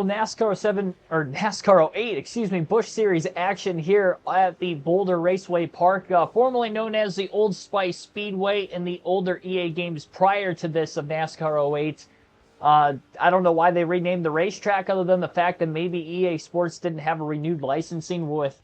NASCAR 7 or NASCAR 08, excuse me, Busch Series action here at the Boulder Raceway Park, formerly known as the Old Spice Speedway in the older EA games prior to this of NASCAR 08. I don't know why they renamed the racetrack other than the fact that maybe EA Sports didn't have a renewed licensing with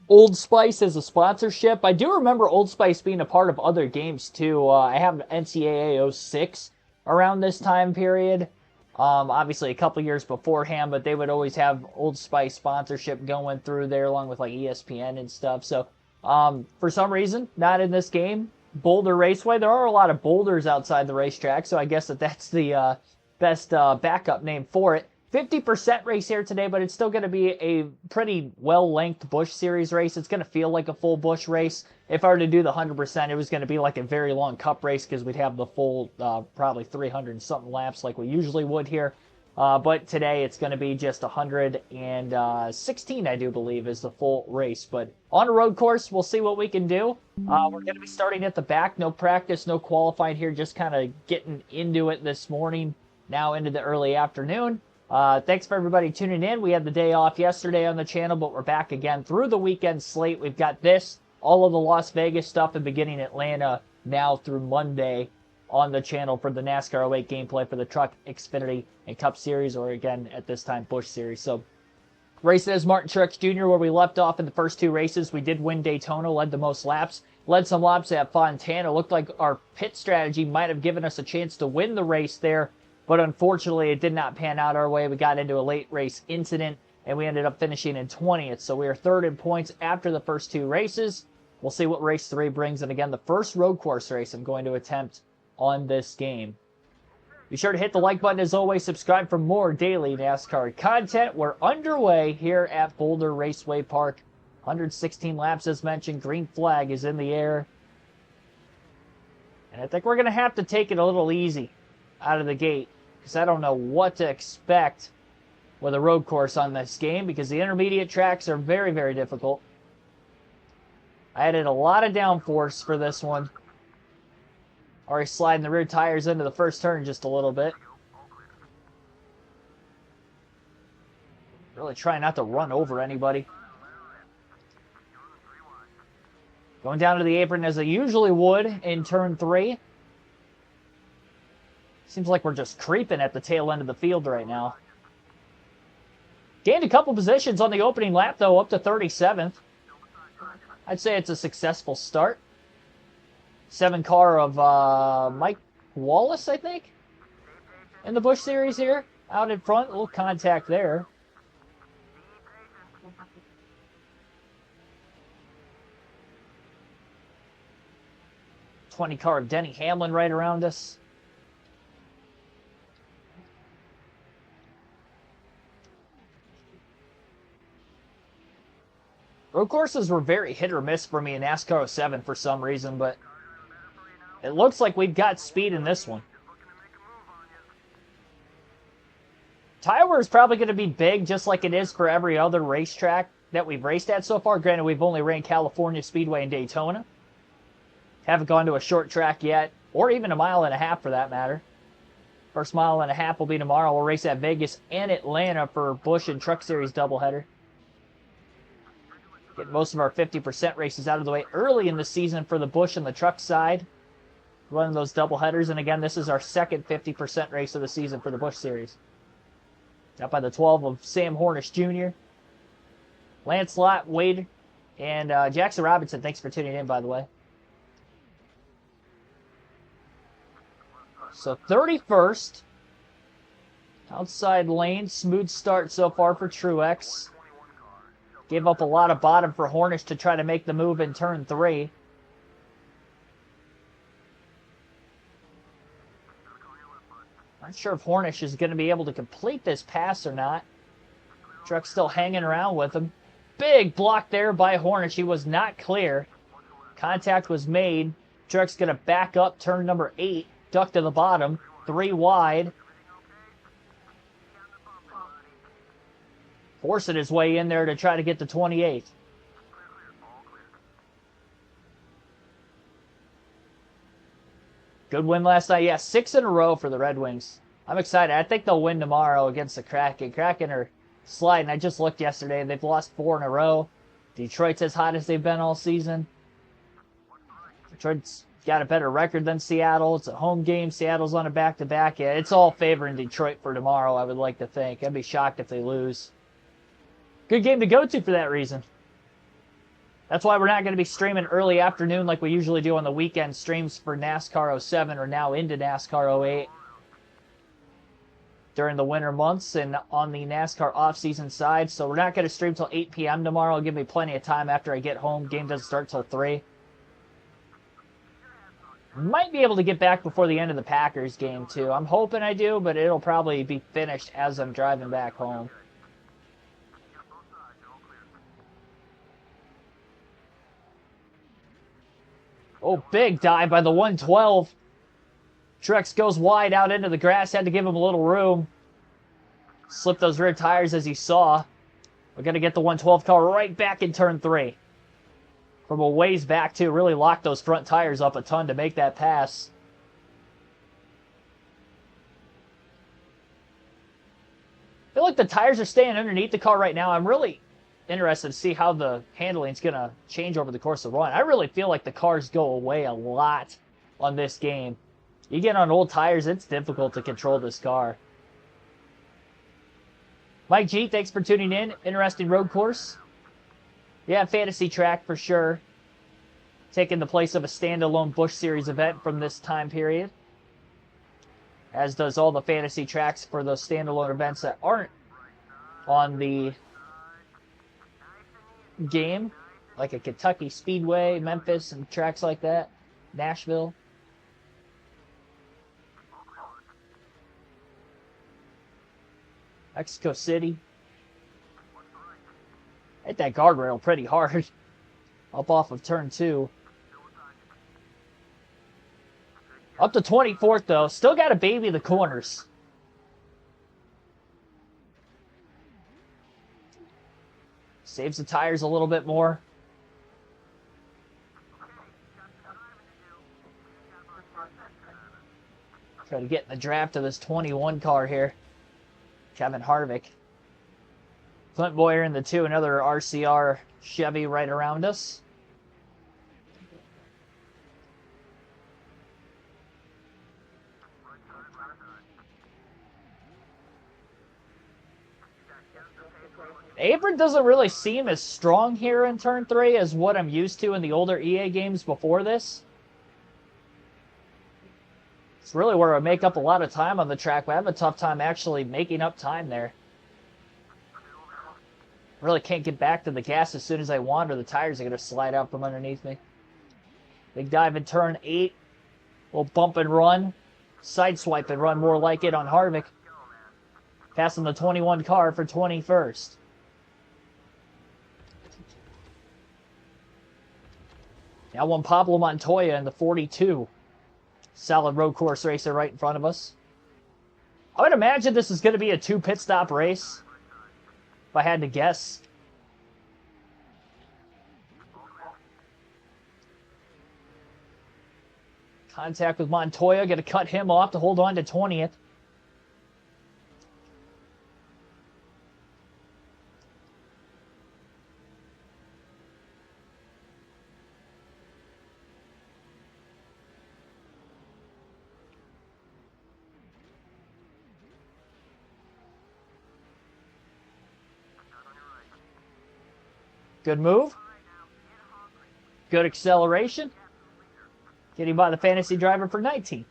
Old Spice as a sponsorship. I do remember Old Spice being a part of other games too. I have NCAA 06 around this time period. Obviously a couple years beforehand, but they would always have Old Spice sponsorship going through there along with like ESPN and stuff. So for some reason, not in this game. Boulder Raceway. There are a lot of boulders outside the racetrack, so I guess that's the best backup name for it. 50% race here today, but it's still going to be a pretty well-lengthed Busch Series race. It's going to feel like a full Busch race. If I were to do the 100%, it was going to be like a very long Cup race because we'd have the full probably 300 and something laps like we usually would here. But today it's going to be just 116, I do believe, is the full race. But on a road course, we'll see what we can do. We're going to be starting at the back. No practice, no qualifying here, just kind of getting into it this morning, now into the early afternoon. Thanks for everybody tuning in. We had the day off yesterday on the channel, but we're back again through the weekend slate. We've got this, all of the Las Vegas stuff, and beginning Atlanta now through Monday on the channel for the NASCAR 08 gameplay for the Truck, Xfinity, and Cup Series, or again, at this time, Busch Series. So, racing as Martin Truex Jr., where we left off in the first two races. We did win Daytona, led the most laps, led some laps at Fontana. Looked like our pit strategy might have given us a chance to win the race there, but unfortunately, it did not pan out our way. We got into a late race incident, and we ended up finishing in 20th. So we are third in points after the first two races. We'll see what race 3 brings. And again, the first road course race I'm going to attempt on this game. Be sure to hit the like button as always. Subscribe for more daily NASCAR content. We're underway here at Boulder Raceway Park. 116 laps as mentioned. Green flag is in the air. And I think we're going to have to take it a little easy out of the gate, because I don't know what to expect with a road course on this game, because the intermediate tracks are very, very difficult. I added a lot of downforce for this one. Already sliding the rear tires into the first turn just a little bit. Really trying not to run over anybody. Going down to the apron as I usually would in turn 3. Seems like we're just creeping at the tail end of the field right now. Gained a couple positions on the opening lap, though, up to 37th. I'd say it's a successful start. 7 car of Mike Wallace, I think, in the Busch Series here. Out in front, a little contact there. '20 car of Denny Hamlin right around us. Road courses were very hit or miss for me in NASCAR 07 for some reason, but it looks like we've got speed in this one. Tire wear is probably going to be big, just like it is for every other racetrack that we've raced at so far. Granted, we've only ran California Speedway and Daytona. Haven't gone to a short track yet, or even a mile and a half for that matter. First mile and a half will be tomorrow. We'll race at Vegas and Atlanta for Busch and Truck Series doubleheader. Get most of our 50% races out of the way early in the season for the Busch and the Truck side. Running those doubleheaders, and again, this is our second 50% race of the season for the Busch Series. Out by the 12 of Sam Hornish Jr., Lance Lott, Wade, and Jackson Robinson. Thanks for tuning in, by the way. So 31st. Outside lane. Smooth start so far for Truex. Gave up a lot of bottom for Hornish to try to make the move in turn 3. Not sure if Hornish is going to be able to complete this pass or not. Truck's still hanging around with him. Big block there by Hornish. He was not clear. Contact was made. Truck's going to back up turn number 8. Duck to the bottom. 3 wide. Forcing his way in there to try to get to 28th. Good win last night. Yeah, 6 in a row for the Red Wings. I'm excited. I think they'll win tomorrow against the Kraken. Kraken are sliding. I just looked yesterday. They've lost 4 in a row. Detroit's as hot as they've been all season. Detroit's got a better record than Seattle. It's a home game. Seattle's on a back-to-back. Yeah, it's all favoring Detroit for tomorrow, I would like to think. I'd be shocked if they lose. Good game to go to for that reason. That's why we're not going to be streaming early afternoon like we usually do on the weekend streams for NASCAR 07 or now into NASCAR 08 during the winter months and on the NASCAR off-season side. So we're not going to stream till 8 p.m. tomorrow. It'll give me plenty of time after I get home. Game doesn't start till 3. Might be able to get back before the end of the Packers game, too. I'm hoping I do, but it'll probably be finished as I'm driving back home. Oh, big dive by the 112. Truex goes wide out into the grass. Had to give him a little room. Slipped those rear tires as he saw. We're going to get the 112 car right back in turn 3. From a ways back, too. Really locked those front tires up a ton to make that pass. I feel like the tires are staying underneath the car right now. I'm really interested to see how the handling is going to change over the course of the run. I really feel like the cars go away a lot on this game. You get on old tires, it's difficult to control this car. Mike G, thanks for tuning in. Interesting road course. Yeah, fantasy track for sure. Taking the place of a standalone Busch Series event from this time period. As does all the fantasy tracks for those standalone events that aren't on the game. Like a Kentucky Speedway, Memphis, and tracks like that. Nashville. Mexico City. Hit that guardrail pretty hard. Up off of turn 2. Up to 24th, though. Still got to baby the corners. Saves the tires a little bit more. Try to get in the draft of this 21 car here. Kevin Harvick. Clint Boyer in the 2, another RCR Chevy right around us. Apron doesn't really seem as strong here in turn 3 as what I'm used to in the older EA games before this. It's really where I make up a lot of time on the track, but I have a tough time actually making up time there. Really can't get back to the gas as soon as I want, or the tires are going to slide out from underneath me. Big dive in turn 8. Little bump and run. Side swipe and run, more like it on Harvick. Passing the 21 car for 21st. Now one Pablo Montoya in the 42. Solid road course racer right in front of us. I would imagine this is going to be a 2 pit stop race, if I had to guess. Contact with Montoya, going to cut him off to hold on to 20th. Good move. Good acceleration. Getting by the fantasy driver for 19.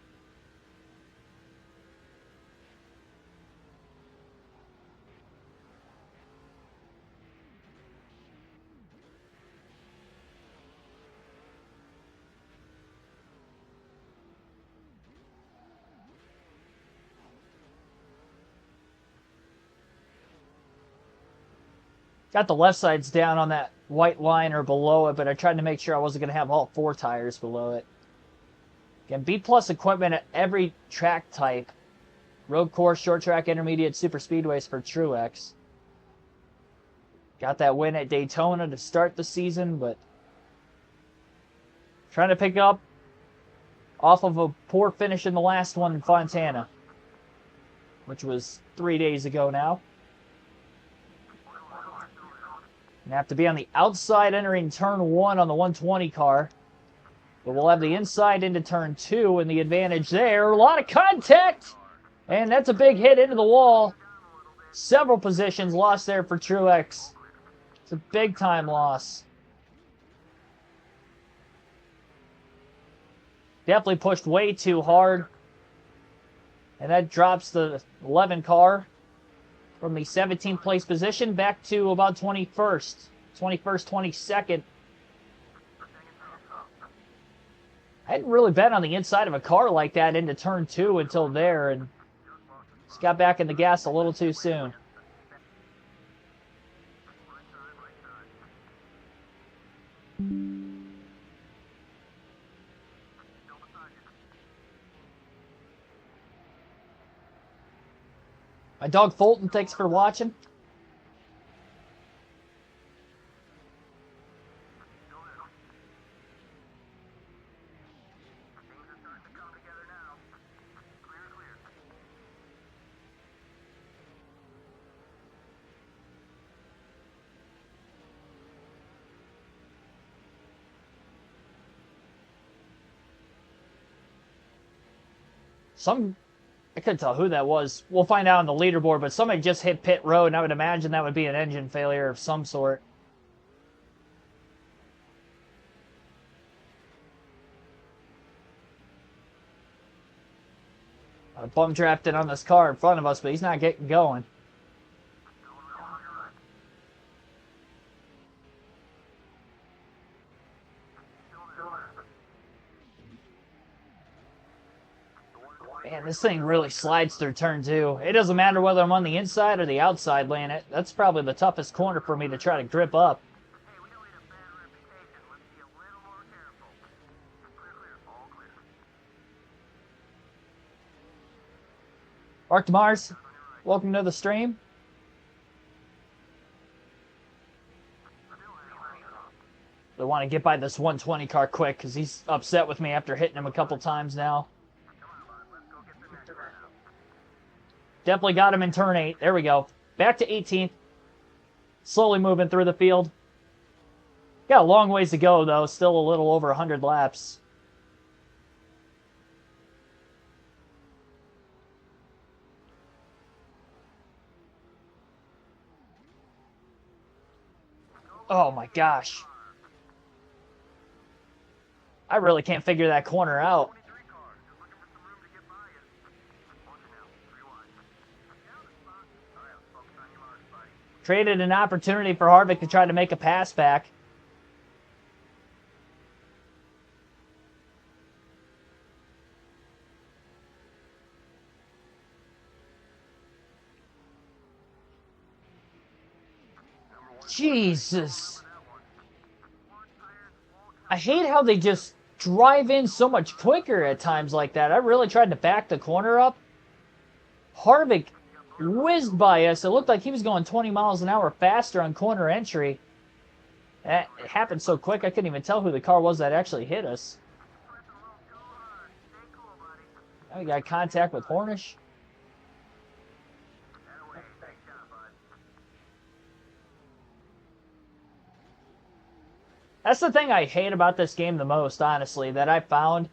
Got the left sides down on that white line or below it, but I tried to make sure I wasn't going to have all 4 tires below it. Again, B+ equipment at every track type. Road course, short track, intermediate, super speedways for Truex. Got that win at Daytona to start the season, but trying to pick up off of a poor finish in the last one in Fontana. which was 3 days ago now. You have to be on the outside entering turn 1 on the 120 car. But we'll have the inside into turn 2 and the advantage there. A lot of contact! And that's a big hit into the wall. Several positions lost there for Truex. It's a big-time loss. Definitely pushed way too hard. And that drops the 11 car from the 17th place position back to about 21st. 21st, 22nd. I hadn't really been on the inside of a car like that into turn 2 until there, and just got back in the gas a little too soon. My dog Fulton, thanks for watching. I couldn't tell who that was. We'll find out on the leaderboard, but somebody just hit pit road, and I would imagine that would be an engine failure of some sort. Bum drafted on this car in front of us, but he's not getting going. Man, this thing really slides through turn 2. It doesn't matter whether I'm on the inside or the outside lane. That's probably the toughest corner for me to try to grip up. Mark Mars, welcome to the stream. I want to get by this 120 car quick because he's upset with me after hitting him a couple times now. Definitely got him in turn 8. There we go. Back to 18th. Slowly moving through the field. Got a long ways to go, though. Still a little over 100 laps. Oh, my gosh. I really can't figure that corner out. Traded an opportunity for Harvick to try to make a pass back. Jesus. I hate how they just drive in so much quicker at times like that. I really tried to back the corner up. Harvick whizzed by us. It looked like he was going 20 miles an hour faster on corner entry. It happened so quick I couldn't even tell who the car was that actually hit us. Now we got contact with Hornish. That's the thing I hate about this game the most, honestly, that I found.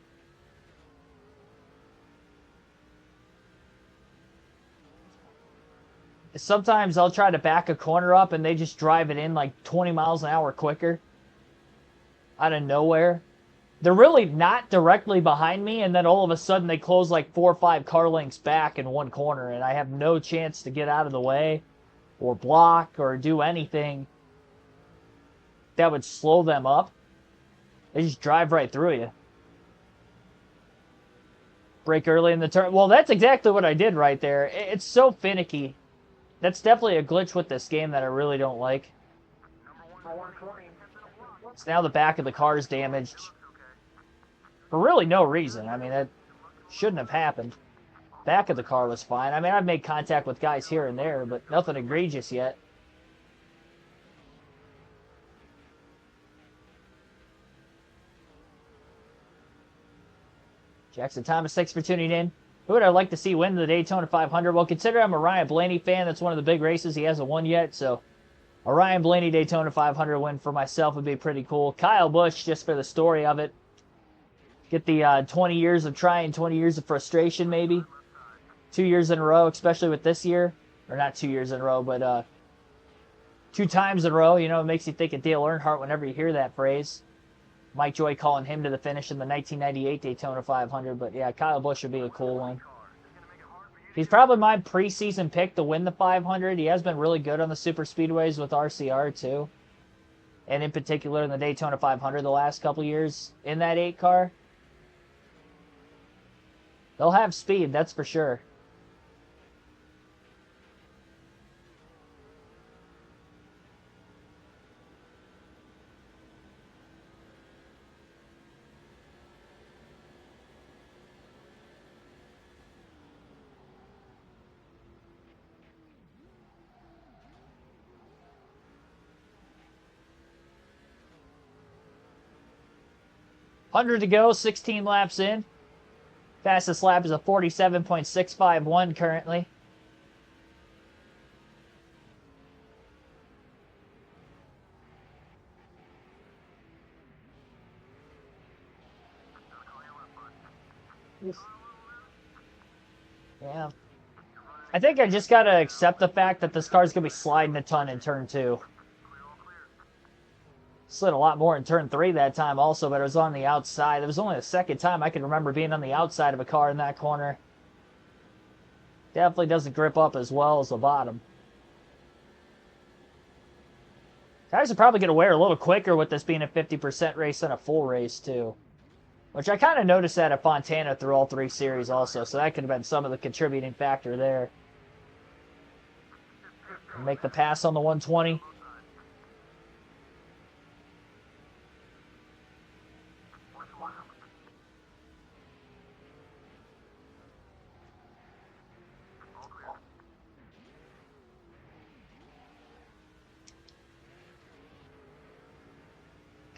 Sometimes I'll try to back a corner up and they just drive it in like 20 miles an hour quicker. Out of nowhere. They're really not directly behind me, and then all of a sudden they close like 4 or 5 car lengths back in one corner, and I have no chance to get out of the way or block or do anything that would slow them up. They just drive right through you. Brake early in the turn. Well, that's exactly what I did right there. It's so finicky. That's definitely a glitch with this game that I really don't like. So now the back of the car is damaged. For really no reason. I mean, that shouldn't have happened. Back of the car was fine. I mean, I've made contact with guys here and there, but nothing egregious yet. Jackson Thomas, thanks for tuning in. Who would I like to see win the Daytona 500? Well, consider I'm a Ryan Blaney fan. That's one of the big races he hasn't won yet, so a Ryan Blaney Daytona 500 win for myself would be pretty cool. Kyle Busch, just for the story of it. Get the 20 years of trying, 20 years of frustration, maybe. 2 years in a row, especially with this year. Or not 2 years in a row, but 2 times in a row. You know, it makes you think of Dale Earnhardt whenever you hear that phrase. Mike Joy calling him to the finish in the 1998 Daytona 500. But yeah, Kyle Busch would be a cool one. He's probably my preseason pick to win the 500. He has been really good on the super speedways with RCR too. And in particular in the Daytona 500 the last couple years in that 8 car. They'll have speed, that's for sure. $100 to go, 16 laps in. Fastest lap is a 47.651 currently. Yeah. I think I just got to accept the fact that this car's going to be sliding a ton in turn 2. Slid a lot more in turn 3 that time also, but it was on the outside. It was only the second time I can remember being on the outside of a car in that corner. Definitely doesn't grip up as well as the bottom. Tires are probably going to wear a little quicker with this being a 50% race than a full race too. Which I kind of noticed that at Fontana through all 3 series also, so that could have been some of the contributing factor there. Make the pass on the 120.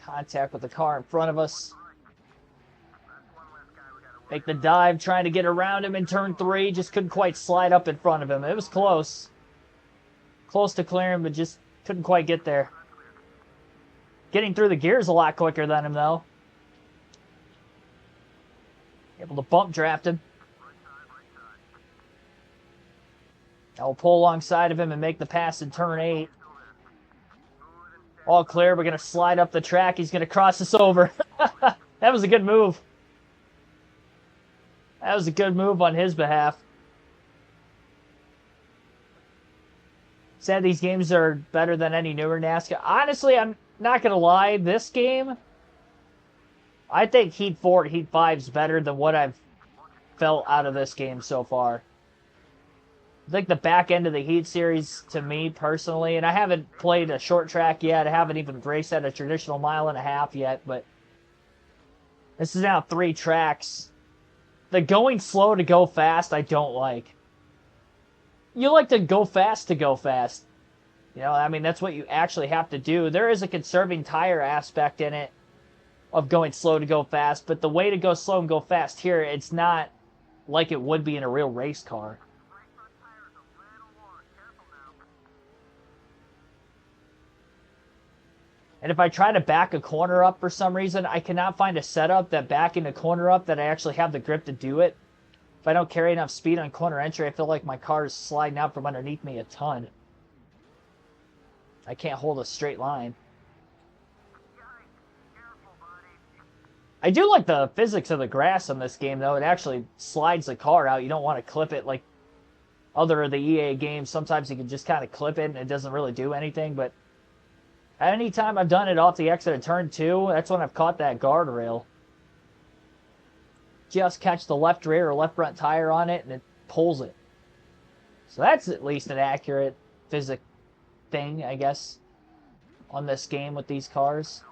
Contact with the car in front of us. Make the dive, trying to get around him in turn 3. Just couldn't quite slide up in front of him. It was close. Close to clearing, but just couldn't quite get there. Getting through the gears a lot quicker than him, though. Able to bump draft him. Now we'll pull alongside of him and make the pass in turn 8. All clear. We're going to slide up the track. He's going to cross us over. That was a good move. That was a good move on his behalf. Said these games are better than any newer NASCAR. Honestly, I'm not going to lie. This game, I think Heat 4 and Heat 5 is better than what I've felt out of this game so far. I think the back end of the Heat series, to me personally, and I haven't played a short track yet. I haven't even raced at a traditional 1.5 miles yet, but this is now 3 tracks. The going slow to go fast, I don't like. You like to go fast to go fast. You know, I mean, that's what you actually have to do. There is a conserving tire aspect in it of going slow to go fast, but the way to go slow and go fast here, it's not like it would be in a real race car. And if I try to back a corner up for some reason, I cannot find a setup that backing a corner up that I actually have the grip to do it. If I don't carry enough speed on corner entry, I feel like my car is sliding out from underneath me a ton. I can't hold a straight line. I do like the physics of the grass in this game, though. It actually slides the car out. You don't want to clip it like other of the EA games. Sometimes you can just kind of clip it and it doesn't really do anything, but anytime I've done it off the exit of turn 2, that's when I've caught that guardrail. Just catch the left rear or left front tire on it, and it pulls it. So that's at least an accurate physics thing, I guess, on this game with these cars.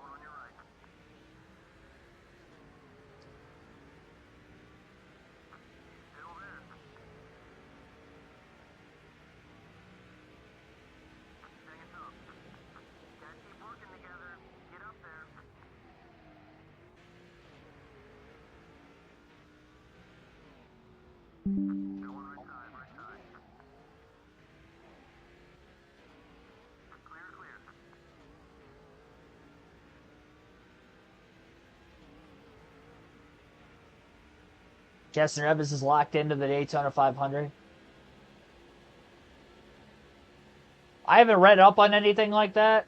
Justin Evans is locked into the Daytona 500. I haven't read up on anything like that,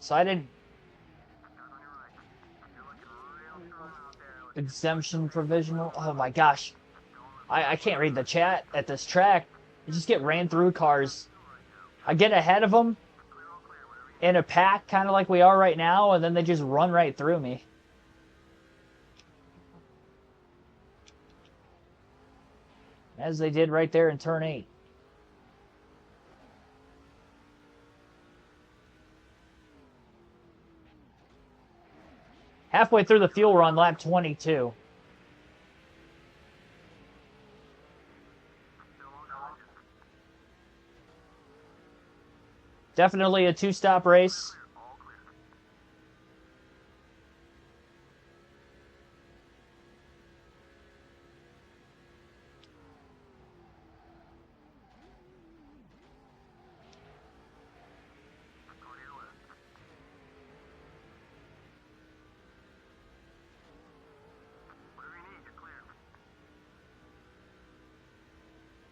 so I didn't. Exemption provisional. Oh my gosh. I can't read the chat at this track. You just get ran through cars. I get ahead of them in a pack, kind of like we are right now, and then they just run right through me. As they did right there in turn 8. Halfway through the fuel run, lap 22. Definitely a two-stop race.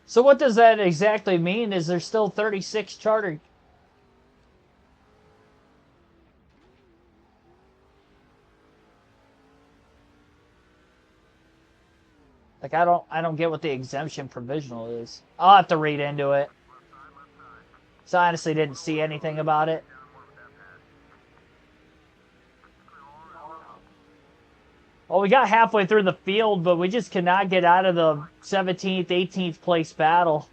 So what does that exactly mean? Is there still 36 charter? Like I don't get what the exemption provisional is. I'll have to read into it. So I honestly didn't see anything about it. Well, we got halfway through the field, but we just cannot get out of the 17th, 18th place battle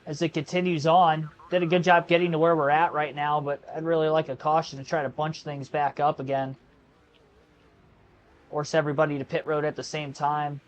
as it continues on. Did a good job getting to where we're at right now, but I'd really like a caution to try to bunch things back up again. Force everybody to pit road at the same time.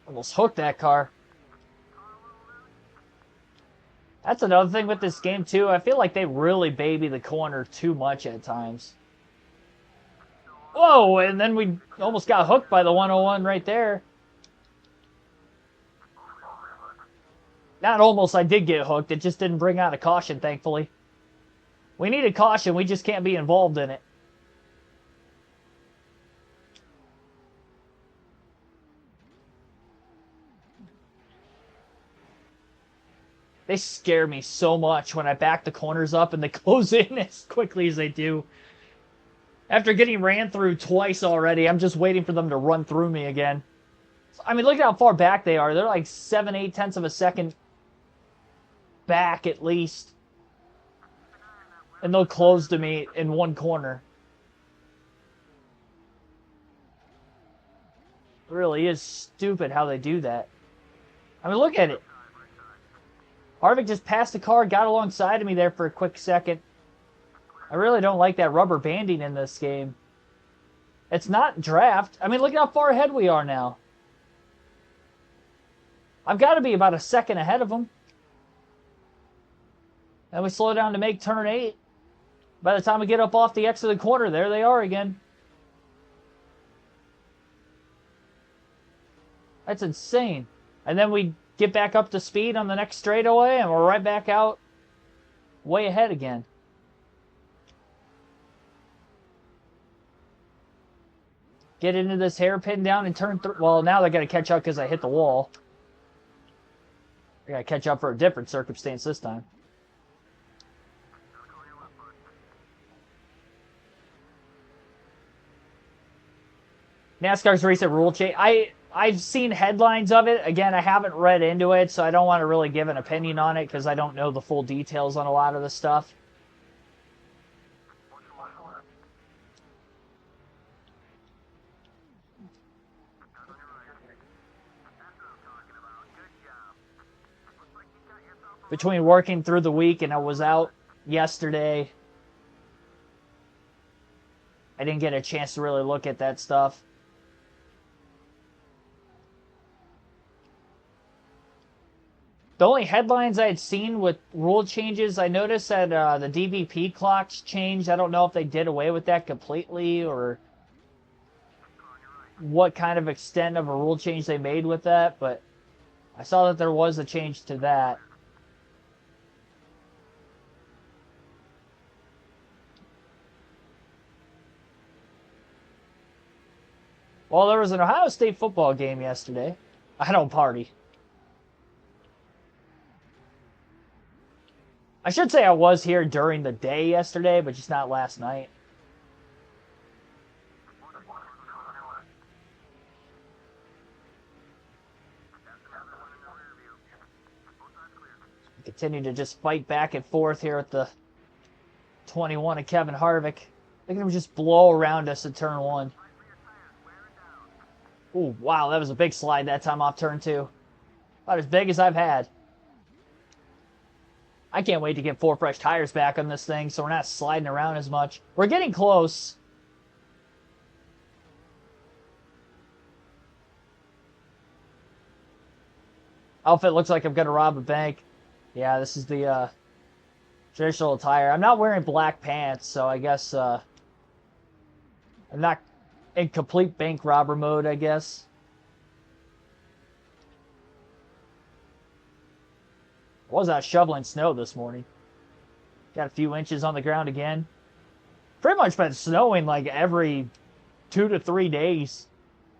Almost hooked that car. That's another thing with this game, too. I feel like they really baby the corner too much at times. Whoa, and then we almost got hooked by the 101 right there. Not almost, I did get hooked. It just didn't bring out a caution, thankfully. We need a caution. We just can't be involved in it. They scare me so much when I back the corners up and they close in as quickly as they do. After getting ran through twice already, I'm just waiting for them to run through me again. I mean, look at how far back they are. They're like 7, 8 tenths of a second back at least. And they'll close to me in one corner. It really is stupid how they do that. I mean, look at it. Harvick just passed the car, got alongside of me there for a quick second. I really don't like that rubber banding in this game. It's not draft. I mean, look at how far ahead we are now. I've got to be about a second ahead of them. And we slow down to make turn 8. By the time we get up off the exit of the corner, there they are again. That's insane. And then we get back up to speed on the next straightaway, and we're right back out way ahead again. Get into this hairpin down and turn through. Well, now they're going to catch up because I hit the wall. They're going to catch up for a different circumstance this time. NASCAR's recent rule change. I've seen headlines of it. Again, I haven't read into it, so I don't want to really give an opinion on it because I don't know the full details on a lot of the stuff. Between working through the week and I was out yesterday, I didn't get a chance to really look at that stuff. The only headlines I had seen with rule changes, I noticed that the DVP clocks changed. I don't know if they did away with that completely or what kind of extent of a rule change they made with that, but I saw that there was a change to that. Well, there was an Ohio State football game yesterday. I don't party. I should say I was here during the day yesterday, but just not last night. Continue to just fight back and forth here with the 21 of Kevin Harvick. They can just blow around us at turn 1. Ooh, wow, that was a big slide that time off turn 2. About as big as I've had. I can't wait to get 4 fresh tires back on this thing so we're not sliding around as much. We're getting close. Outfit looks like I'm going to rob a bank. Yeah, this is the traditional attire. I'm not wearing black pants, so I guess I'm not in complete bank robber mode, I guess. I was out shoveling snow this morning. Got a few inches on the ground again. Pretty much been snowing like every 2 to 3 days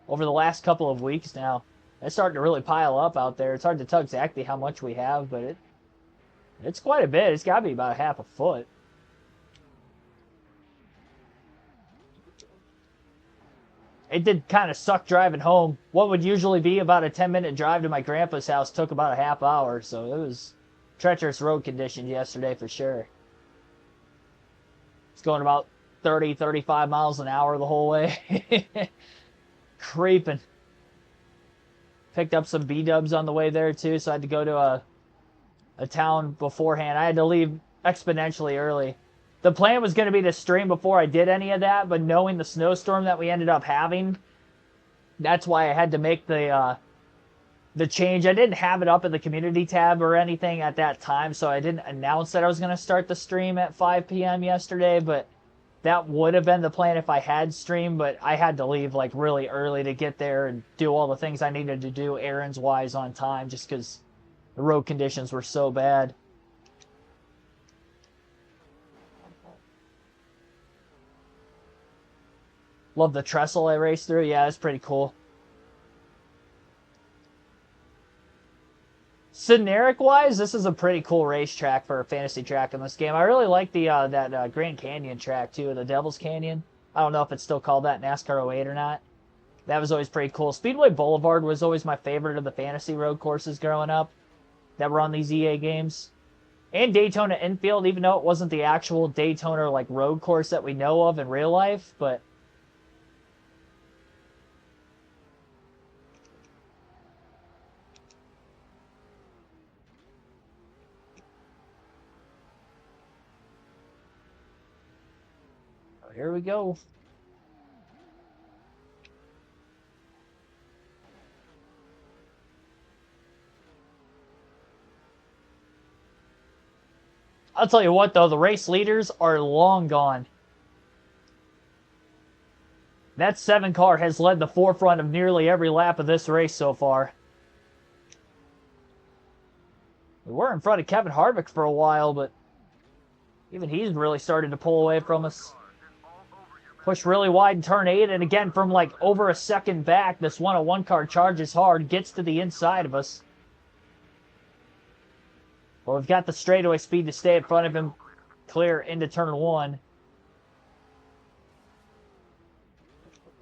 over the last couple of weeks now. It's starting to really pile up out there. It's hard to tell exactly how much we have, but it's quite a bit. It's got to be about half a foot. It did kind of suck driving home. What would usually be about a 10-minute drive to my grandpa's house took about a half hour, so it was treacherous road conditions yesterday for sure. It's going about 30, 35 miles an hour the whole way. Creeping. Picked up some B-dubs on the way there too, so I had to go to a town beforehand. I had to leave exponentially early. The plan was going to be to stream before I did any of that, but knowing the snowstorm that we ended up having, that's why I had to make the change. I didn't have it up in the community tab or anything at that time, so I didn't announce that I was going to start the stream at 5 p.m. yesterday, but that would have been the plan if I had streamed, but I had to leave like really early to get there and do all the things I needed to do errands-wise on time just because the road conditions were so bad. Love the trestle I raced through. Yeah, it's pretty cool. Generic-wise, this is a pretty cool racetrack for a fantasy track in this game. I really like the that Grand Canyon track, too, the Devil's Canyon. I don't know if it's still called that NASCAR 08 or not. That was always pretty cool. Speedway Boulevard was always my favorite of the fantasy road courses growing up that were on these EA games. And Daytona Infield, even though it wasn't the actual Daytona like road course that we know of in real life, but here we go. I'll tell you what, though, the race leaders are long gone. That 7 car has led the forefront of nearly every lap of this race so far. We were in front of Kevin Harvick for a while, but even he's really started to pull away from us. Push really wide in turn 8, and again, from like over a second back, this 101 car charges hard, gets to the inside of us. Well, we've got the straightaway speed to stay in front of him, clear into turn 1.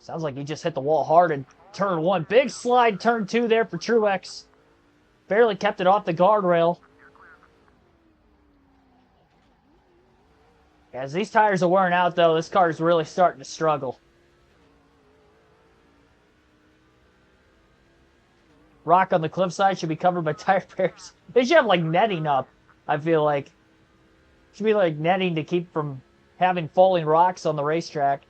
Sounds like he just hit the wall hard in turn 1. Big slide turn 2 there for Truex. Barely kept it off the guardrail. As these tires are wearing out, though, this car is really starting to struggle. Rock on the cliffside should be covered by tire pairs. They should have, like, netting up, I feel like. Should be, like, netting to keep from having falling rocks on the racetrack.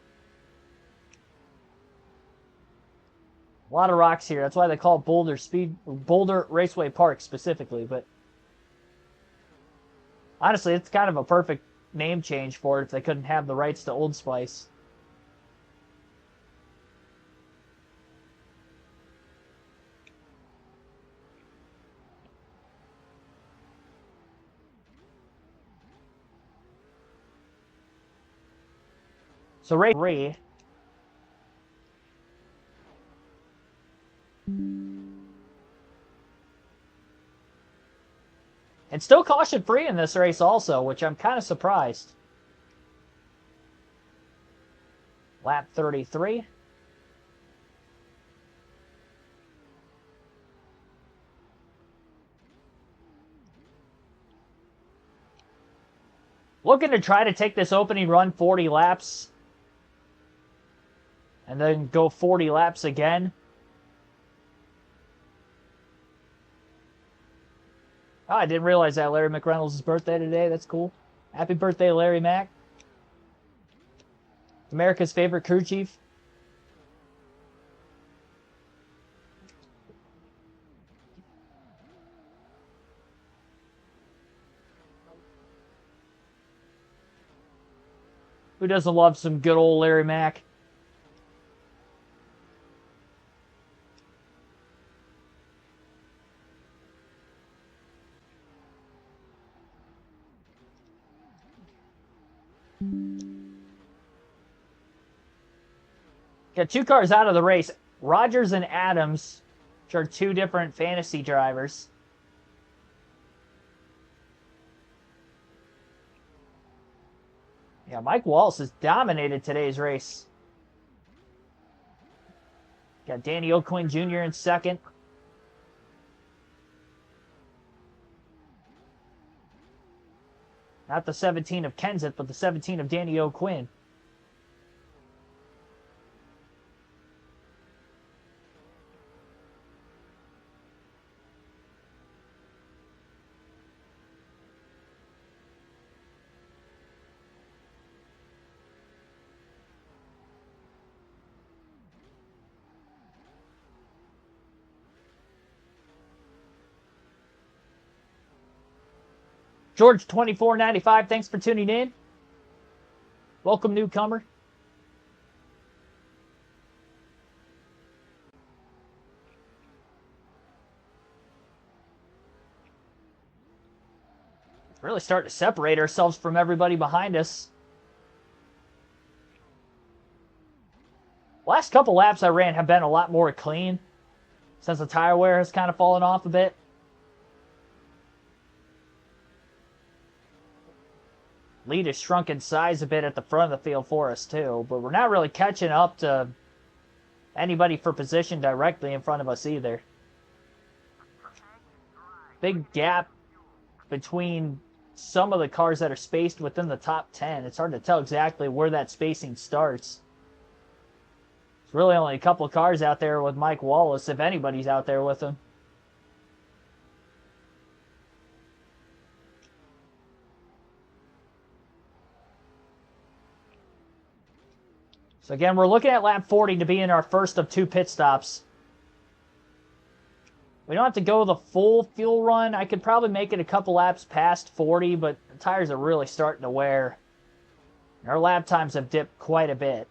A lot of rocks here. That's why they call it Boulder Raceway Park specifically, but Honestly, it's kind of a perfect name change for it if they couldn't have the rights to Old Spice. So race 3. And still caution-free in this race also, which I'm kind of surprised. Lap 33. Looking to try to take this opening run 40 laps. And then go 40 laps again. Oh, I didn't realize that Larry McReynolds' birthday today. That's cool. Happy birthday, Larry Mac. America's favorite crew chief. Who doesn't love some good old Larry Mac? Got two cars out of the race. Rogers and Adams, which are two different fantasy drivers. Yeah, Mike Wallace has dominated today's race. Got Danny O'Quinn Jr. in second. Not the 17 of Kenseth, but the 17 of Danny O'Quinn. George 2495, thanks for tuning in. Welcome, newcomer. Really starting to separate ourselves from everybody behind us. Last couple laps I ran have been a lot more clean since the tire wear has kind of fallen off a bit. Lead has shrunk in size a bit at the front of the field for us too, but we're not really catching up to anybody for position directly in front of us either. Big gap between some of the cars that are spaced within the top 10. It's hard to tell exactly where that spacing starts. There's really only a couple of cars out there with Mike Wallace, if anybody's out there with him. So again, we're looking at lap 40 to be in our first of two pit stops. We don't have to go the full fuel run. I could probably make it a couple laps past 40, but the tires are really starting to wear. Our lap times have dipped quite a bit.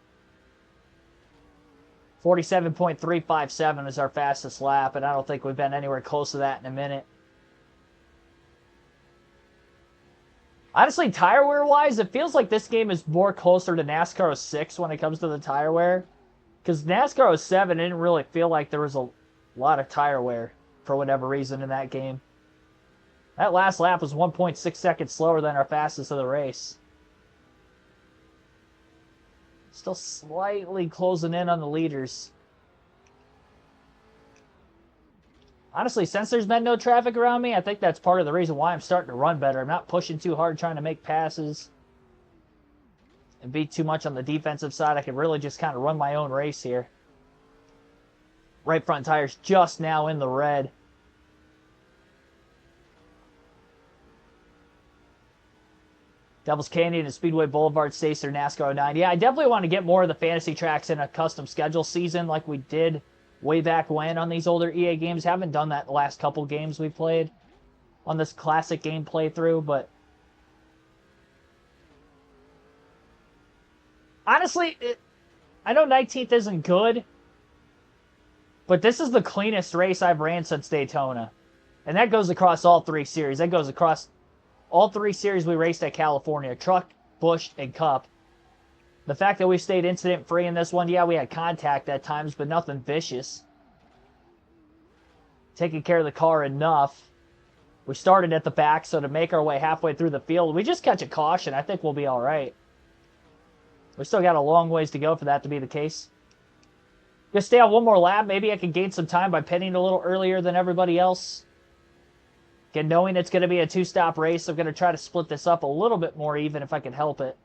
47.357 is our fastest lap, and I don't think we've been anywhere close to that in a minute. Honestly, tire wear wise, it feels like this game is more closer to NASCAR 06 when it comes to the tire wear. Because NASCAR 07 didn't really feel like there was a lot of tire wear for whatever reason in that game. That last lap was 1.6 seconds slower than our fastest of the race. Still slightly closing in on the leaders. Honestly, since there's been no traffic around me, I think that's part of the reason why I'm starting to run better. I'm not pushing too hard trying to make passes and be too much on the defensive side. I can really just kind of run my own race here. Right front tire's just now in the red. Devil's Canyon and Speedway Boulevard stays their NASCAR 09. Yeah, I definitely want to get more of the fantasy tracks in a custom schedule season like we did way back when on these older EA games. Haven't done that the last couple games we've played on this classic game playthrough, but Honestly, I know 19th isn't good, but this is the cleanest race I've ran since Daytona. And that goes across all 3 series. That goes across all 3 series we raced at California. Truck, Busch, and Cup. The fact that we stayed incident-free in this one, yeah, we had contact at times, but nothing vicious. Taking care of the car enough. We started at the back, so to make our way halfway through the field, we just catch a caution. I think we'll be all right. We still got a long ways to go for that to be the case. Just stay on one more lap. Maybe I can gain some time by pitting a little earlier than everybody else. Again, knowing it's going to be a 2-stop race, I'm going to try to split this up a little bit more even if I can help it.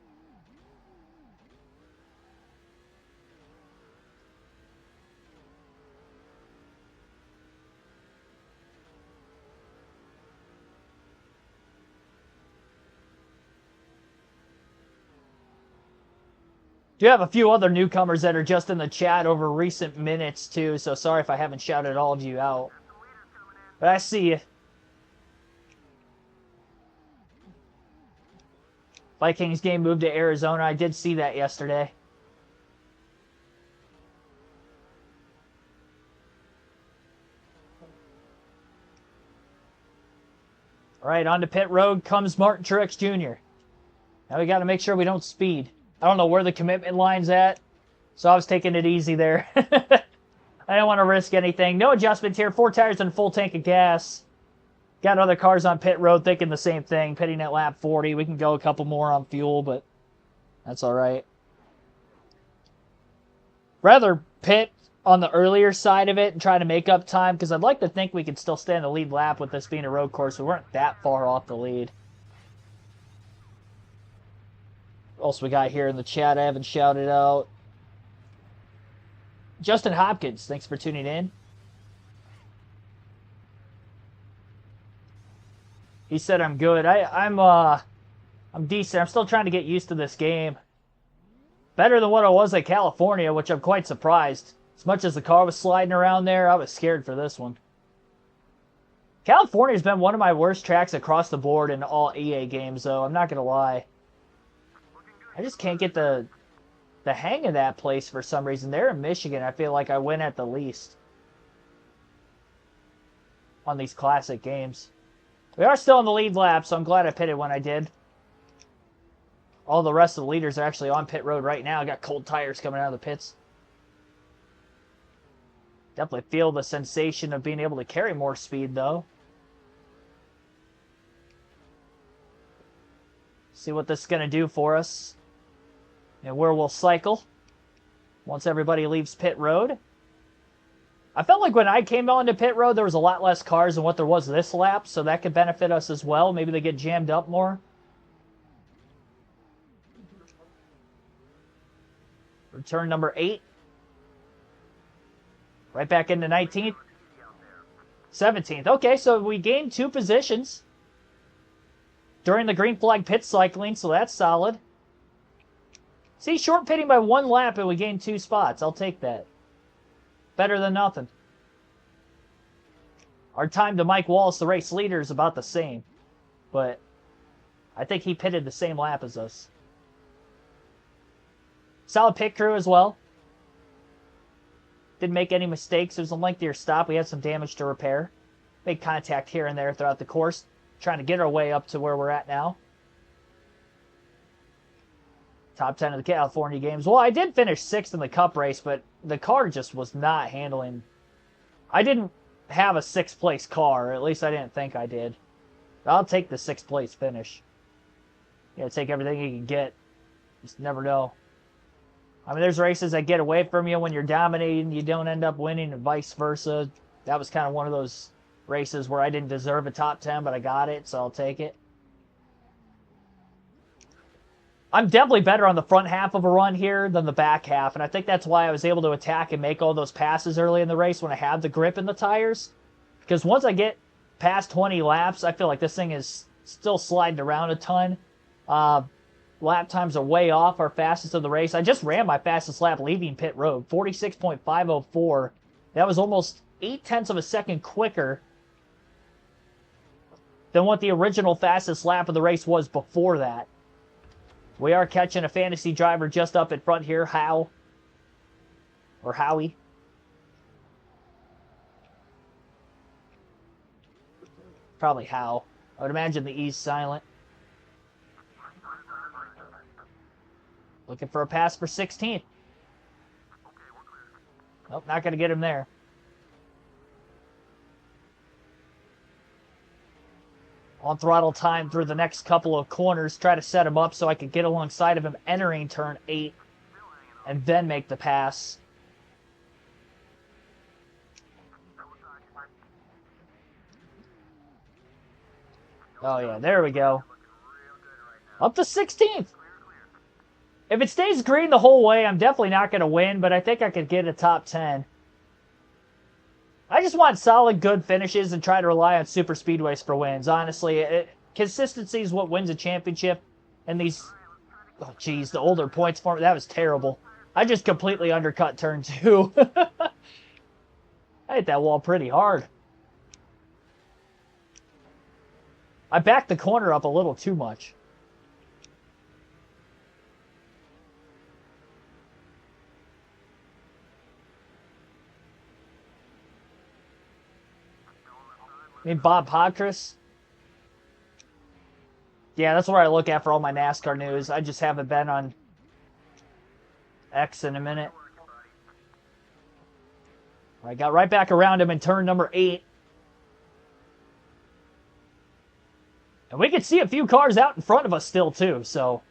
Do have a few other newcomers that are just in the chat over recent minutes too, so sorry if I haven't shouted all of you out. But I see you. Vikings game moved to Arizona. I did see that yesterday. All right, on to pit road comes Martin Truex Jr. Now we got to make sure we don't speed. I don't know where the commitment line's at, so I was taking it easy there. I don't want to risk anything. No adjustments here. 4 tires and a full tank of gas. Got other cars on pit road thinking the same thing. Pitting at lap 40. We can go a couple more on fuel, but that's all right. Rather pit on the earlier side of it and try to make up time, because I'd like to think we could still stay in the lead lap with this being a road course. We weren't that far off the lead. What else we got here in the chat I haven't shouted out? Justin Hopkins, thanks for tuning in. He said I'm good. I'm decent. I'm still trying to get used to this game. Better than what I was at California, which I'm quite surprised. As much as the car was sliding around there, I was scared for this one. California's been one of my worst tracks across the board in all EA games, though. I'm not going to lie. I just can't get the hang of that place for some reason. There in Michigan, I feel like I win at the least on these classic games. We are still in the lead lap, so I'm glad I pitted when I did. All the rest of the leaders are actually on pit road right now. I got cold tires coming out of the pits. Definitely feel the sensation of being able to carry more speed, though. See what this is going to do for us. And where we'll cycle once everybody leaves pit road. I felt like when I came onto pit road, there was a lot less cars than what there was this lap, so that could benefit us as well. Maybe they get jammed up more. Return number 8. Right back into 19th. 17th. Okay, so we gained 2 positions during the green flag pit cycling, so that's solid. See, short pitting by 1 lap and we gained 2 spots. I'll take that. Better than nothing. Our time to Mike Wallace, the race leader, is about the same. But I think he pitted the same lap as us. Solid pit crew as well. Didn't make any mistakes. It was a lengthier stop. We had some damage to repair. Made contact here and there throughout the course. Trying to get our way up to where we're at now. Top 10 of the California games. Well, I did finish 6th in the Cup race, but the car just was not handling. I didn't have a 6th place car. At least I didn't think I did. I'll take the 6th place finish. You gotta take everything you can get. Just never know. I mean, there's races that get away from you when you're dominating. You don't end up winning and vice versa. That was kind of one of those races where I didn't deserve a top 10, but I got it, so I'll take it. I'm definitely better on the front half of a run here than the back half, and I think that's why I was able to attack and make all those passes early in the race when I had the grip in the tires. Because once I get past 20 laps, I feel like this thing is still sliding around a ton. Lap times are way off our fastest of the race. I just ran my fastest lap leaving pit road, 46.504. That was almost 0.8 of a second quicker than what the original fastest lap of the race was before that. We are catching a fantasy driver just up in front here, Howe. Or Howie. Probably Howe. I would imagine the E's silent. Looking for a pass for 16th. Nope, not going to get him there. On throttle time through the next couple of corners. Try to set him up so I could get alongside of him entering turn 8. And then make the pass. Oh, yeah, there we go. Up to 16th. If it stays green the whole way, I'm definitely not going to win, but I think I could get a top 10. I just want solid, good finishes and try to rely on super speedways for wins. Honestly, consistency is what wins a championship. And these, oh geez, the older points for me, that was terrible. I just completely undercut turn 2. I hit that wall pretty hard. I backed the corner up a little too much. I mean, Bob Podkris. Yeah, that's where I look at for all my NASCAR news. I just haven't been on X in a minute. I got right back around him in turn number 8. And we can see a few cars out in front of us still, too. So,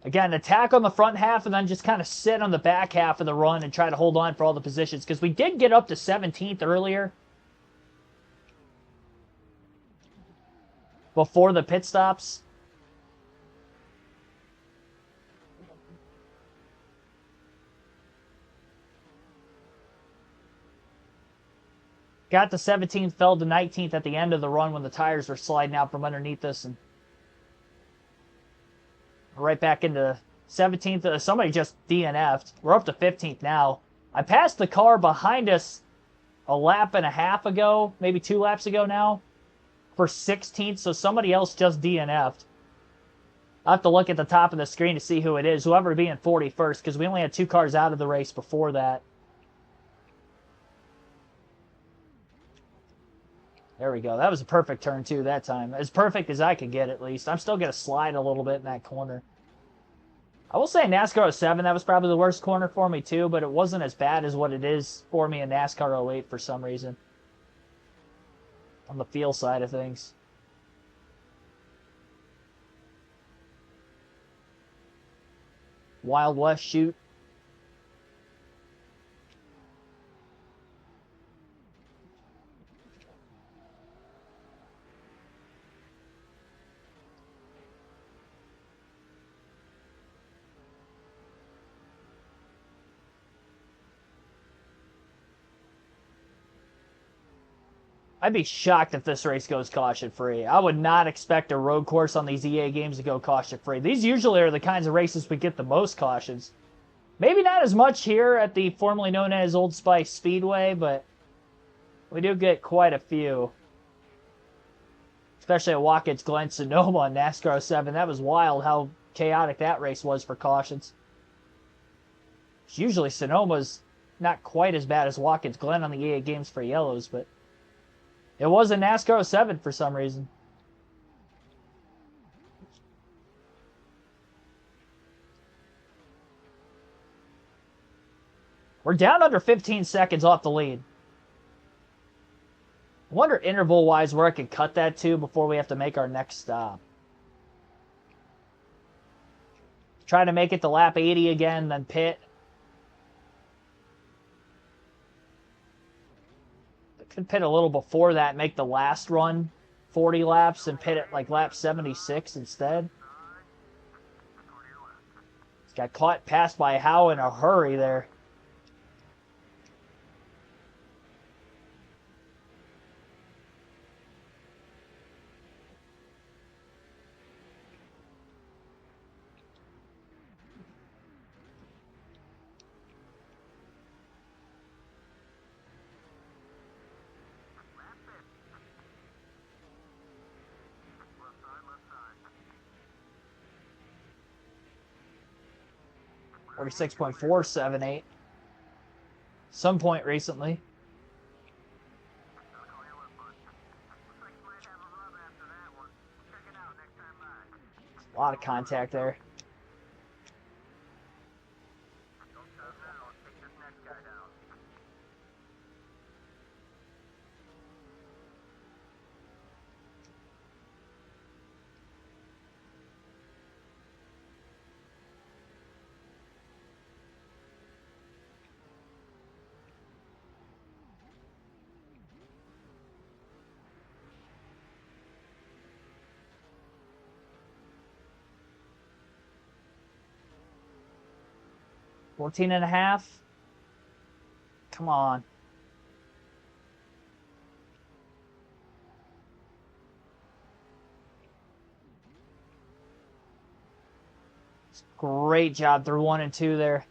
again, attack on the front half and then just kind of sit on the back half of the run and try to hold on for all the positions. Because we did get up to 17th earlier. Before the pit stops. Got to 17th, fell to 19th at the end of the run when the tires were sliding out from underneath us. And right back into 17th. Somebody just DNF'd. We're up to 15th now. I passed the car behind us a lap and a half ago, maybe 2 laps ago now, for 16th. So somebody else just DNF'd. I'll have to look at the top of the screen to see who it is. Whoever being 41st, because we only had 2 cars out of the race before that. There we go. That was a perfect turn, too, that time. As perfect as I could get, at least. I'm still going to slide a little bit in that corner. I will say NASCAR 07, that was probably the worst corner for me, too, but it wasn't as bad as what it is for me in NASCAR 08 for some reason. On the feel side of things. Wild West shoot. I'd be shocked if this race goes caution-free. I would not expect a road course on these EA games to go caution-free. These usually are the kinds of races we get the most cautions. Maybe not as much here at the formerly known as Old Spice Speedway, but we do get quite a few. Especially at Watkins Glen Sonoma on NASCAR 07. That was wild how chaotic that race was for cautions. Usually Sonoma's not quite as bad as Watkins Glen on the EA games for yellows, but it was in NASCAR 07 for some reason. We're down under 15 seconds off the lead. I wonder interval-wise where I can cut that to before we have to make our next stop. Try to make it to lap 80 again, then pit. Could pit a little before that, make the last run 40 laps and pit at like lap 76 instead. Got caught, passed by Howe in a hurry there. 46.478. Some point recently. A lot of contact there. Fourteen and a half. Come on. Great job through 1 and 2 there.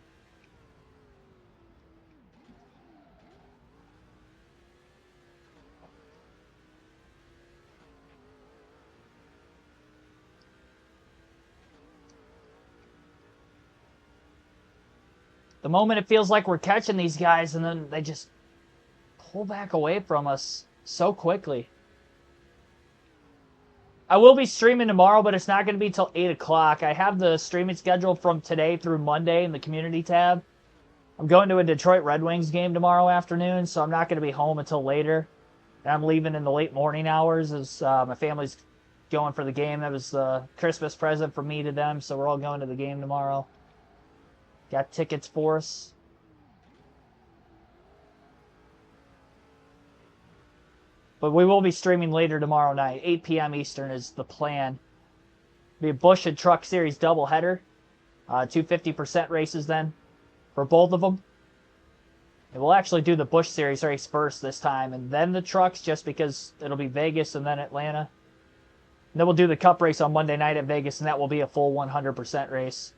The moment it feels like we're catching these guys, and then they just pull back away from us so quickly. I will be streaming tomorrow, but it's not going to be till 8 o'clock. I have the streaming schedule from today through Monday in the community tab. I'm going to a Detroit Red Wings game tomorrow afternoon, so I'm not going to be home until later. And I'm leaving in the late morning hours as my family's going for the game. That was the Christmas present from me to them, so we're all going to the game tomorrow. Got tickets for us. But we will be streaming later tomorrow night. 8 p.m. Eastern is the plan. Be a Busch and Truck Series doubleheader. 250% races then for both of them. And we'll actually do the Busch Series race first this time, and then the trucks, just because it'll be Vegas and then Atlanta. And then we'll do the Cup race on Monday night at Vegas, and that will be a full 100% race.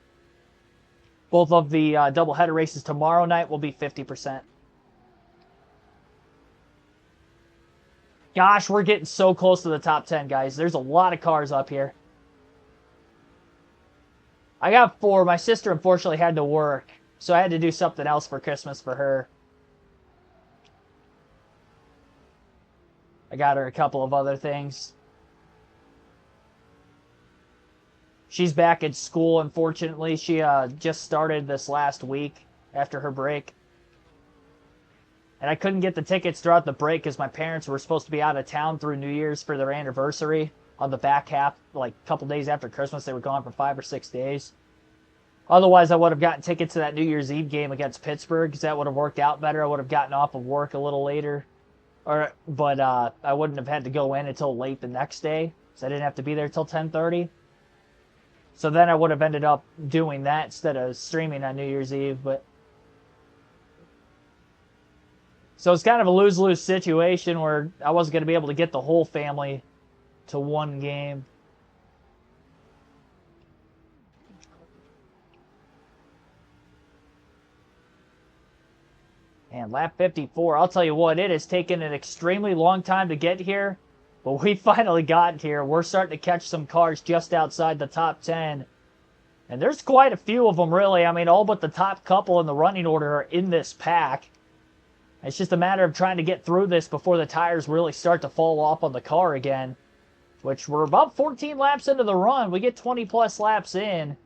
Both of the doubleheader races tomorrow night will be 50%. Gosh, we're getting so close to the top 10, guys. There's a lot of cars up here. I got 4. My sister, unfortunately, had to work, so I had to do something else for Christmas for her. I got her a couple of other things. She's back at school, unfortunately. She just started this last week after her break. And I couldn't get the tickets throughout the break because my parents were supposed to be out of town through New Year's for their anniversary on the back half, like a couple days after Christmas. They were gone for 5 or 6 days. Otherwise, I would have gotten tickets to that New Year's Eve game against Pittsburgh because that would have worked out better. I would have gotten off of work a little later. But I wouldn't have had to go in until late the next day, so I didn't have to be there till 10:30. So then I would have ended up doing that instead of streaming on New Year's Eve. But so it's kind of a lose-lose situation where I wasn't going to be able to get the whole family to one game. And lap 54, I'll tell you what, it has taken an extremely long time to get here. But we finally got here. We're starting to catch some cars just outside the top 10. And there's quite a few of them, really. I mean, all but the top couple in the running order are in this pack. It's just a matter of trying to get through this before the tires really start to fall off on the car again. Which we're about 14 laps into the run. We get 20 plus laps in.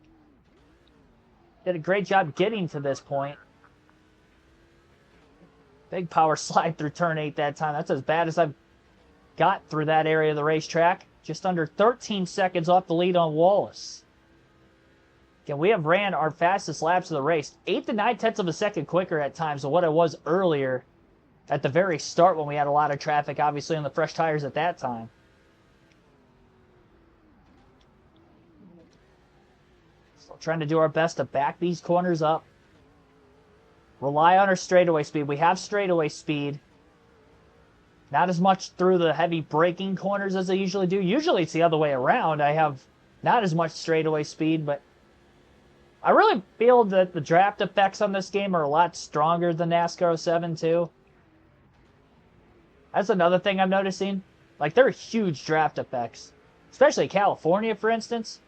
Did a great job getting to this point. Big power slide through turn 8 that time. That's as bad as I've got through that area of the racetrack. Just under 13 seconds off the lead on Wallace. Again, we have ran our fastest laps of the race. 8 to 9 tenths of a second quicker at times than what I was earlier at the very start when we had a lot of traffic, obviously, on the fresh tires at that time. Still trying to do our best to back these corners up. Rely on our straightaway speed. We have straightaway speed. Not as much through the heavy braking corners as I usually do. Usually it's the other way around. I have not as much straightaway speed, but I really feel that the draft effects on this game are a lot stronger than NASCAR 07 too. That's another thing I'm noticing. Like, there are huge draft effects. Especially California, for instance.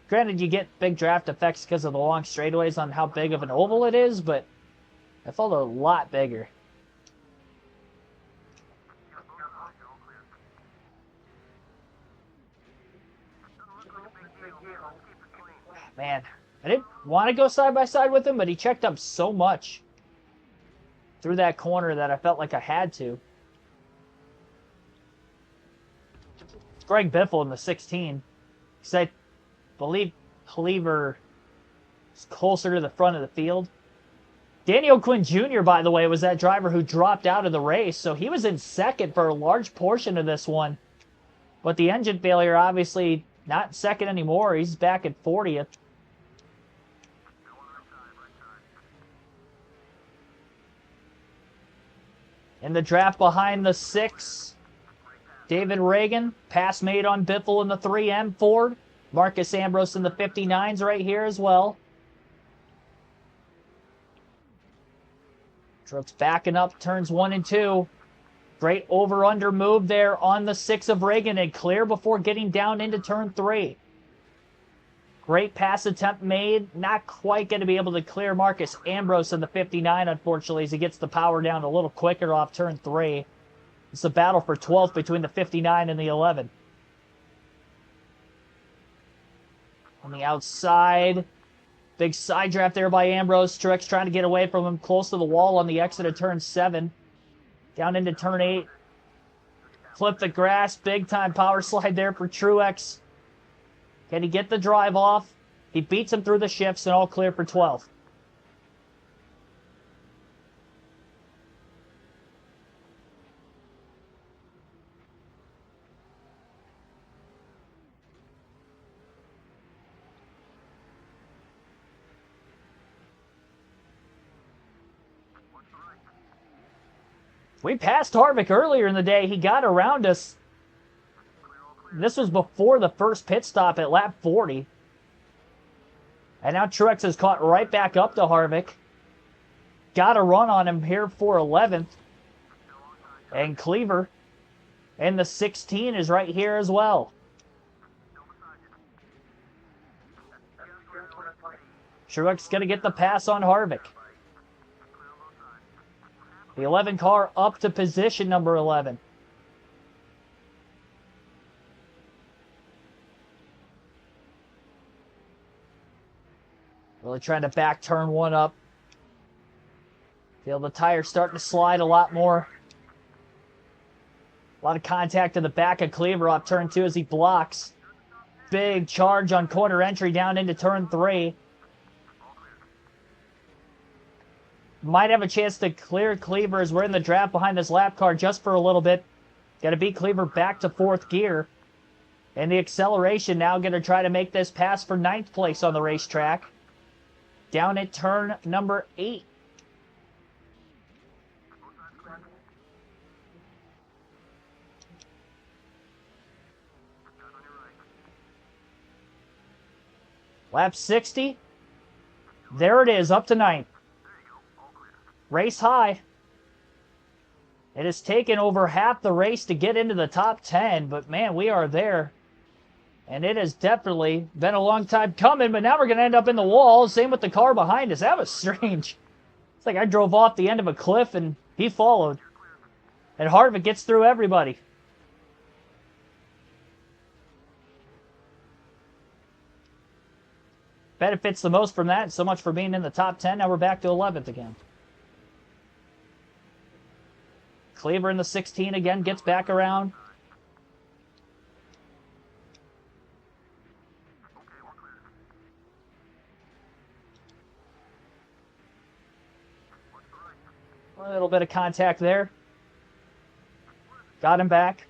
Granted, you get big draft effects because of the long straightaways on how big of an oval it is, but I felt a lot bigger. Man, I didn't want to go side by side with him, but he checked up so much through that corner that I felt like I had to. Greg Biffle in the 16, because I believe Cleaver is closer to the front of the field. Daniel Quinn Jr., by the way, was that driver who dropped out of the race, so he was in second for a large portion of this one. But the engine failure, obviously, not second anymore. He's back at 40th. In the draft behind the 6, David Reagan, pass made on Biffle in the 3M Ford. Marcus Ambrose in the 59s right here as well. Truex backing up turns 1 and 2. Great over-under move there on the 6 of Reagan and clear before getting down into turn 3. Great pass attempt made. Not quite going to be able to clear Marcus Ambrose in the 59, unfortunately, as he gets the power down a little quicker off turn 3. It's a battle for 12th between the 59 and the 11. On the outside, big side draft there by Ambrose. Truex trying to get away from him close to the wall on the exit of turn 7. Down into turn 8. Flip the grass. Big time power slide there for Truex. Can he get the drive off? He beats him through the shifts and all clear for 12th. We passed Harvick earlier in the day. He got around us. This was before the first pit stop at lap 40. And now Truex has caught right back up to Harvick. Got a run on him here for 11th. And Cleaver in the 16 is right here as well. Truex going to get the pass on Harvick. The 11 car up to position number 11. Really trying to back turn 1 up. Feel the tire starting to slide a lot more. A lot of contact in the back of Cleaver off turn 2 as he blocks. Big charge on corner entry down into turn 3. Might have a chance to clear Cleaver as we're in the draft behind this lap car just for a little bit. Got to beat Cleaver back to 4th gear. And the acceleration now going to try to make this pass for 9th place on the racetrack. Down at turn number 8. Lap 60. There it is, up to 9th. Race high. It has taken over half the race to get into the top 10, but man, we are there. And it has definitely been a long time coming, but now we're going to end up in the wall. Same with the car behind us. That was strange. It's like I drove off the end of a cliff and he followed. And Harvick gets through everybody. Benefits the most from that. So much for being in the top 10. Now we're back to 11th again. Cleaver in the 16 again, gets back around. A little bit of contact there. Got him back.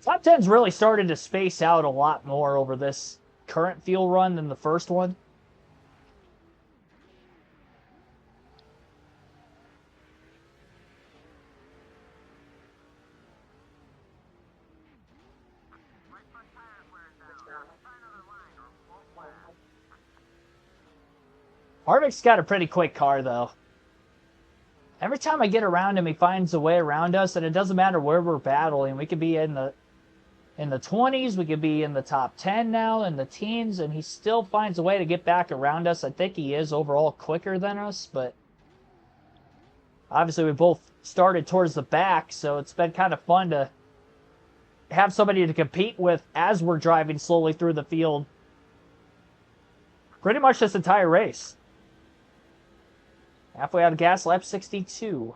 Top 10's really started to space out a lot more over this current fuel run than the first one. Harvick's got a pretty quick car, though. Every time I get around him, he finds a way around us, and it doesn't matter where we're battling. We could be in in the 20s. We could be in the top 10 now, in the teens, and he still finds a way to get back around us. I think he is overall quicker than us, but obviously we both started towards the back, so it's been kind of fun to have somebody to compete with as we're driving slowly through the field. Pretty much this entire race. Halfway out of gas, lap 62.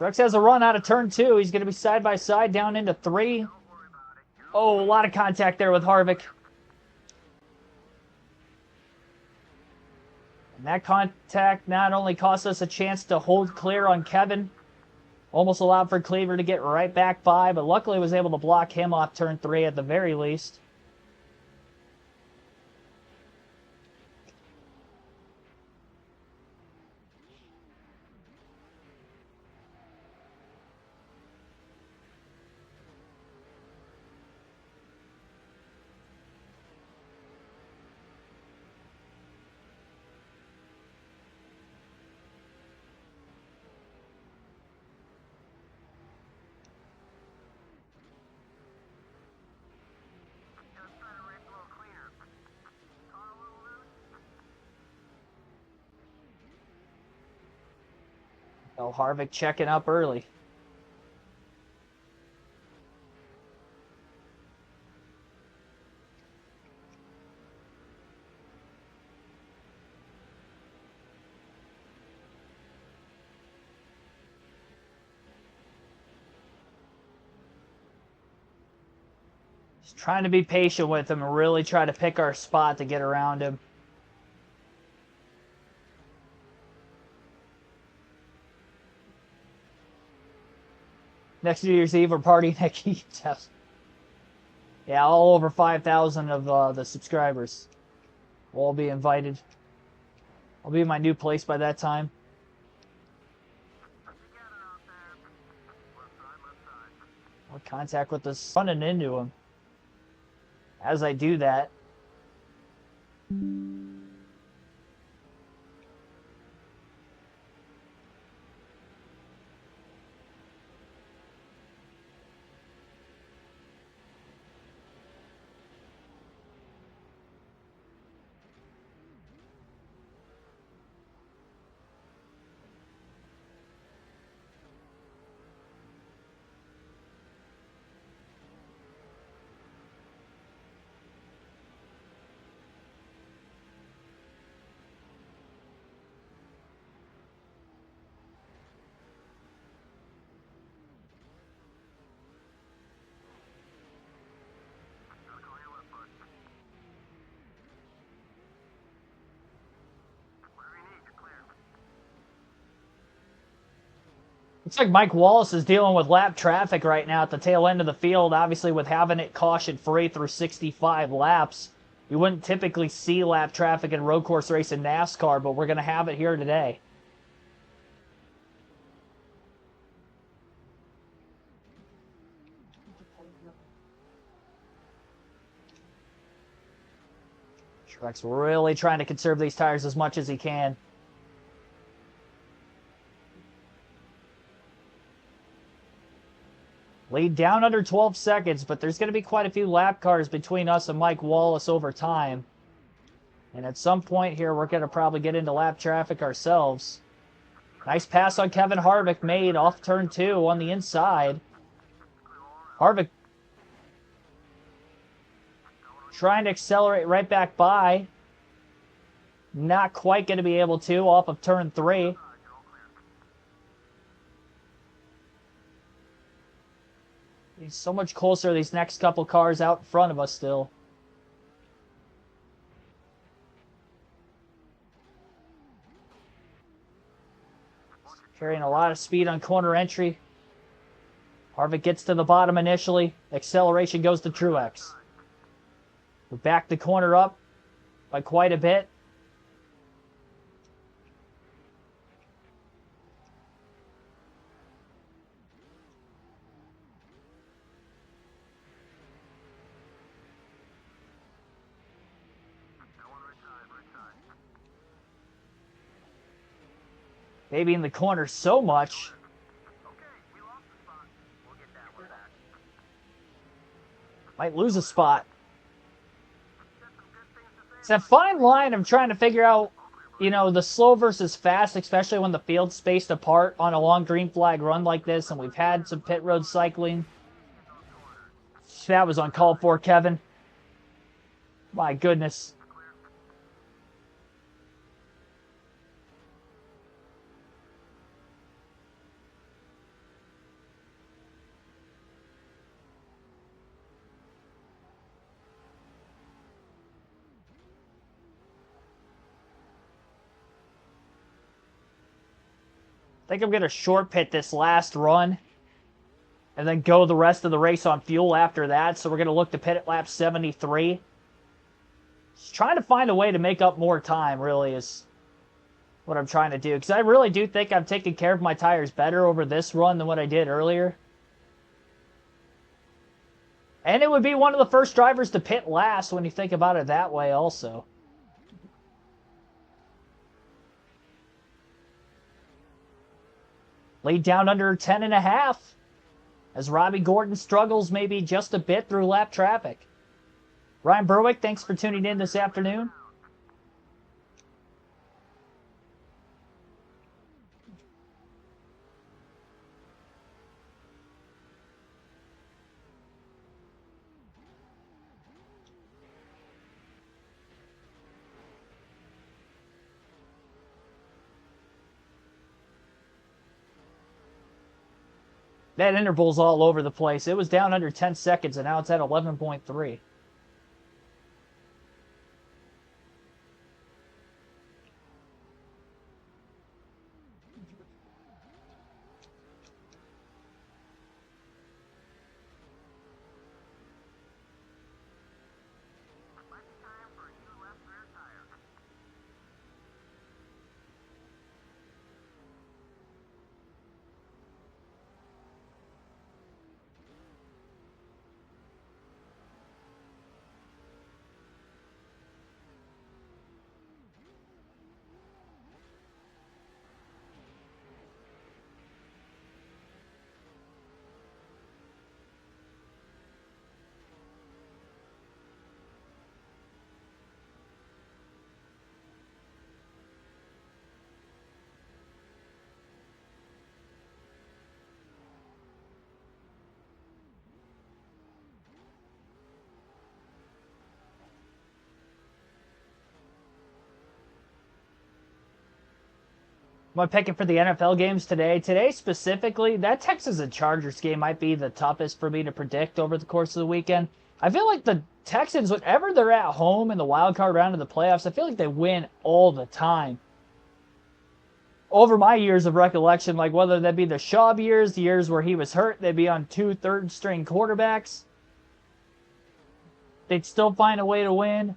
Truex has a run out of turn 2. He's going to be side by side down into 3. Oh, a lot of contact there with Harvick. And that contact not only cost us a chance to hold clear on Kevin, almost allowed for Cleaver to get right back by, but luckily was able to block him off turn 3 at the very least. Oh, Harvick checking up early. Just trying to be patient with him and really try to pick our spot to get around him. Next New Year's Eve, we're partying at Keith's house. Yeah, all over 5,000 of the subscribers will all be invited. I'll be in my new place by that time. More contact with this, running into him. As I do that, looks like Mike Wallace is dealing with lap traffic right now at the tail end of the field. Obviously, with having it caution-free through 65 laps, you wouldn't typically see lap traffic in road course race in NASCAR, but we're going to have it here today. Truex really trying to conserve these tires as much as he can. Lead down under 12 seconds, but there's going to be quite a few lap cars between us and Mike Wallace over time. And at some point here, we're going to probably get into lap traffic ourselves. Nice pass on Kevin Harvick made off turn 2 on the inside. Harvick trying to accelerate right back by. Not quite going to be able to off of turn 3. He's so much closer to these next couple cars out in front of us still. Carrying a lot of speed on corner entry. Harvick gets to the bottom initially. Acceleration goes to Truex. We back the corner up by quite a bit. maybe in the corner so much. Might lose a spot. It's that fine line of trying to figure out, you know, the slow versus fast, especially when the field's spaced apart on a long green flag run like this, and we've had some pit road cycling. That was uncalled for, Kevin. My goodness. I think I'm going to short pit this last run and then go the rest of the race on fuel after that. So we're going to look to pit at lap 73. Just trying to find a way to make up more time, really, is what I'm trying to do. Because I really do think I'm taking care of my tires better over this run than what I did earlier. And it would be one of the first drivers to pit last when you think about it that way also. Lead down under 10.5 as Robbie Gordon struggles maybe just a bit through lap traffic. Ryan Berwick, thanks for tuning in this afternoon. That interval's all over the place. It was down under 10 seconds, and now it's at 11.3. Am I picking for the NFL games today? Today specifically, that Texans and Chargers game might be the toughest for me to predict over the course of the weekend. I feel like the Texans, whenever they're at home in the wild card round of the playoffs, I feel like they win all the time. Over my years of recollection, like whether that be the Schaub years, the years where he was hurt, they'd be on 2 third-string quarterbacks. They'd still find a way to win.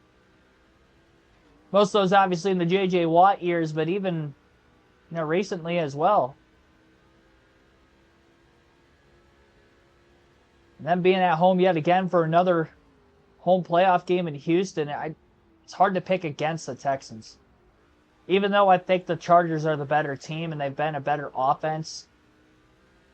Most of those obviously in the J.J. Watt years, but even recently as well. And then being at home yet again for another home playoff game in Houston, it's hard to pick against the Texans. Even though I think the Chargers are the better team and they've been a better offense,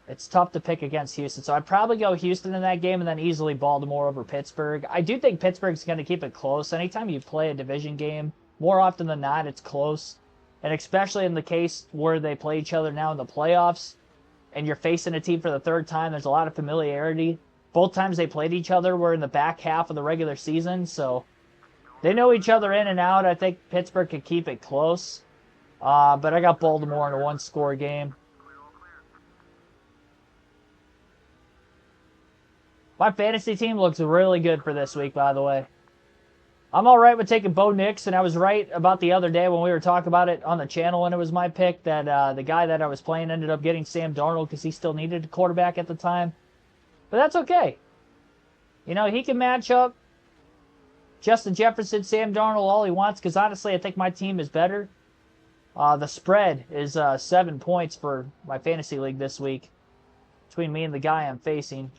it's tough to pick against Houston. So I'd probably go Houston in that game and then easily Baltimore over Pittsburgh. I do think Pittsburgh's going to keep it close. Anytime you play a division game, more often than not, it's close. And especially in the case where they play each other now in the playoffs, and you're facing a team for the third time, there's a lot of familiarity. Both times they played each other were in the back half of the regular season, so they know each other in and out. I think Pittsburgh could keep it close. But I got Baltimore in a one-score game. My fantasy team looks really good for this week, by the way. I'm all right with taking Bo Nix, and I was right about the other day when we were talking about it on the channel when it was my pick that the guy that I was playing ended up getting Sam Darnold because he still needed a quarterback at the time. But that's okay. You know, he can match up Justin Jefferson, Sam Darnold all he wants because honestly I think my team is better. The spread is 7 points for my fantasy league this week between me and the guy I'm facing.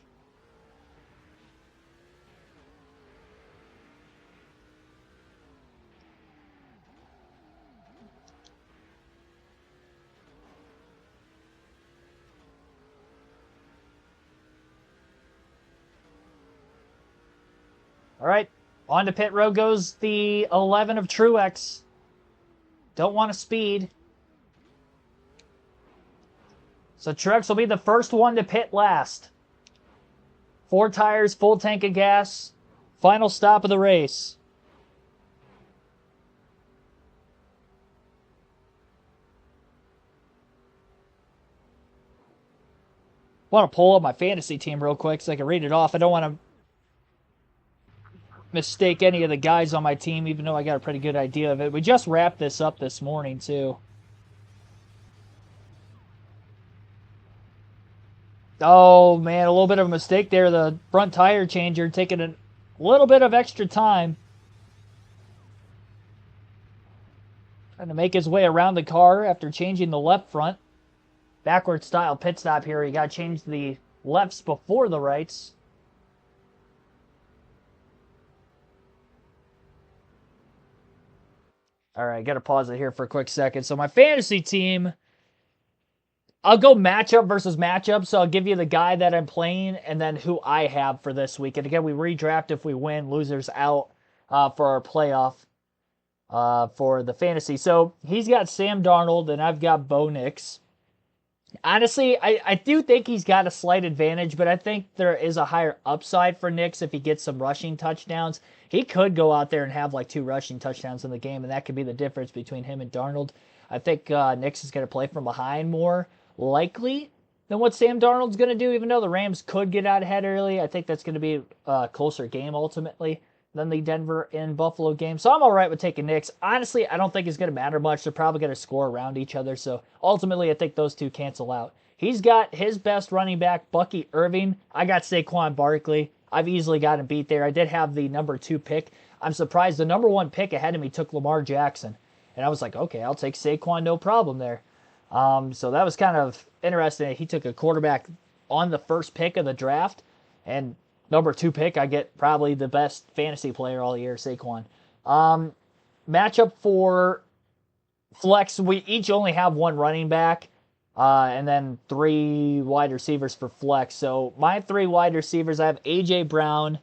All right, on to pit road goes the 11 of Truex. Don't want to speed. So Truex will be the first one to pit last. 4 tires, full tank of gas. Final stop of the race. I want to pull up my fantasy team real quick so I can read it off. I don't want to mistake any of the guys on my team, even though I got a pretty good idea of it. We just wrapped this up this morning, too. Oh, man, a little bit of a mistake there. The front tire changer taking a little bit of extra time. Trying to make his way around the car after changing the left front. Backward style pit stop here. You got to change the lefts before the rights. All right, got to pause it here for a quick second. So my fantasy team, I'll go matchup versus matchup. So I'll give you the guy that I'm playing and then who I have for this week. And again, we redraft if we win. Losers out for our playoff for the fantasy. So he's got Sam Darnold and I've got Bo Nix. Honestly, I do think he's got a slight advantage, but I think there is a higher upside for Nix if he gets some rushing touchdowns. He could go out there and have like 2 rushing touchdowns in the game, and that could be the difference between him and Darnold. I think Nix is going to play from behind more likely than what Sam Darnold's going to do, even though the Rams could get out ahead early. I think that's going to be a closer game ultimately than the Denver and Buffalo game. So I'm all right with taking Nix. Honestly, I don't think it's going to matter much. They're probably going to score around each other. So ultimately, I think those two cancel out. He's got his best running back, Bucky Irving. I got Saquon Barkley. I've easily got him beat there. I did have the number 2 pick. I'm surprised the number 1 pick ahead of me took Lamar Jackson. And I was like, okay, I'll take Saquon, no problem there. So that was kind of interesting. He took a quarterback on the first pick of the draft. And number 2 pick, I get probably the best fantasy player all year, Saquon. Matchup for flex, we each only have 1 running back and then 3 wide receivers for flex. So my 3 wide receivers, I have A.J. Brown,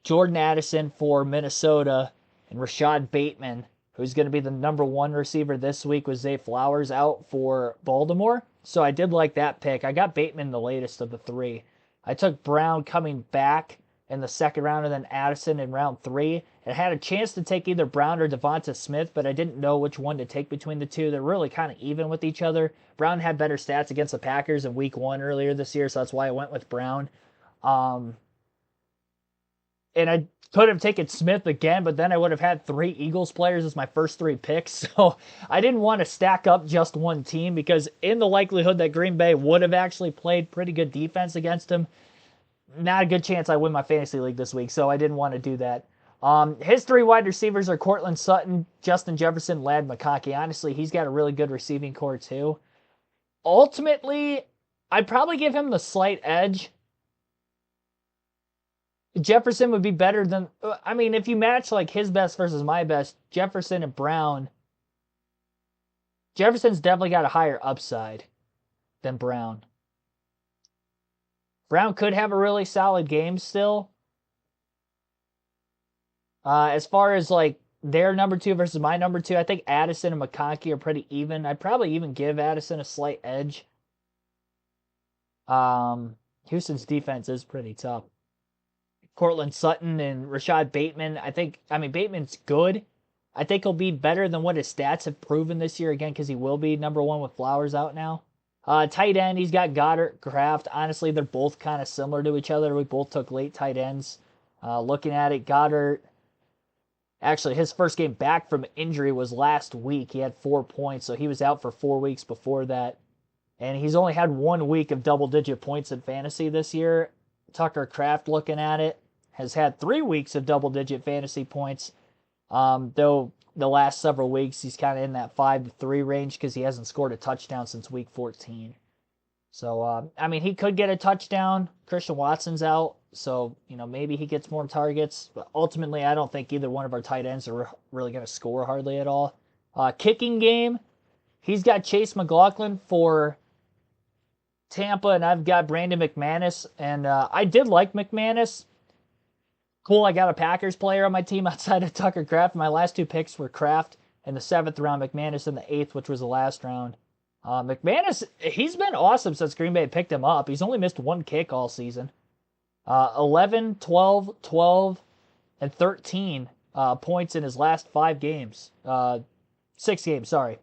Jordan Addison for Minnesota, and Rashad Bateman, who's going to be the number 1 receiver this week with Zay Flowers out for Baltimore. So I did like that pick. I got Bateman the latest of the 3. I took Brown coming back in the second round and then Addison in round 3. And had a chance to take either Brown or Devonta Smith, but I didn't know which one to take between the two. They're really kind of even with each other. Brown had better stats against the Packers in week 1 earlier this year, so that's why I went with Brown. And I could have taken Smith again, but then I would have had 3 Eagles players as my first 3 picks. So I didn't want to stack up just one team because in the likelihood that Green Bay would have actually played pretty good defense against him, not a good chance I win my fantasy league this week, so I didn't want to do that. His 3 wide receivers are Cortland Sutton, Justin Jefferson, Ladd McConkey. Honestly, he's got a really good receiving core too. Ultimately, I'd probably give him the slight edge. Jefferson would be better than, I mean, if you match like his best versus my best, Jefferson and Brown, Jefferson's definitely got a higher upside than Brown. Brown could have a really solid game still. As far as like their number 2 versus my number 2, I think Addison and McConkey are pretty even. I'd probably even give Addison a slight edge. Houston's defense is pretty tough. Cortland Sutton and Rashad Bateman, Bateman's good. I think he'll be better than what his stats have proven this year, again, because he will be number 1 with Flowers out now. Tight end, he's got Goddard, Kraft. Honestly, they're both kind of similar to each other. We both took late tight ends. Looking at it, Goddard, actually, his first game back from injury was last week. He had 4 points, so he was out for 4 weeks before that. And he's only had 1 week of double-digit points in fantasy this year. Tucker Kraft, looking at it, has had 3 weeks of double-digit fantasy points. Though the last several weeks, he's kind of in that 5-3 range because he hasn't scored a touchdown since week 14. So, he could get a touchdown. Christian Watson's out, so, maybe he gets more targets. But ultimately, I don't think either one of our tight ends are really going to score hardly at all. Kicking game, he's got Chase McLaughlin for Tampa, and I've got Brandon McManus. And I did like McManus. Cool, I got a Packers player on my team outside of Tucker Kraft. My last 2 picks were Kraft in the 7th round, McManus in the 8th, which was the last round. McManus, he's been awesome since Green Bay picked him up. He's only missed 1 kick all season. 11, 12, 12, and 13 points in his last 5 games. 6 games, sorry.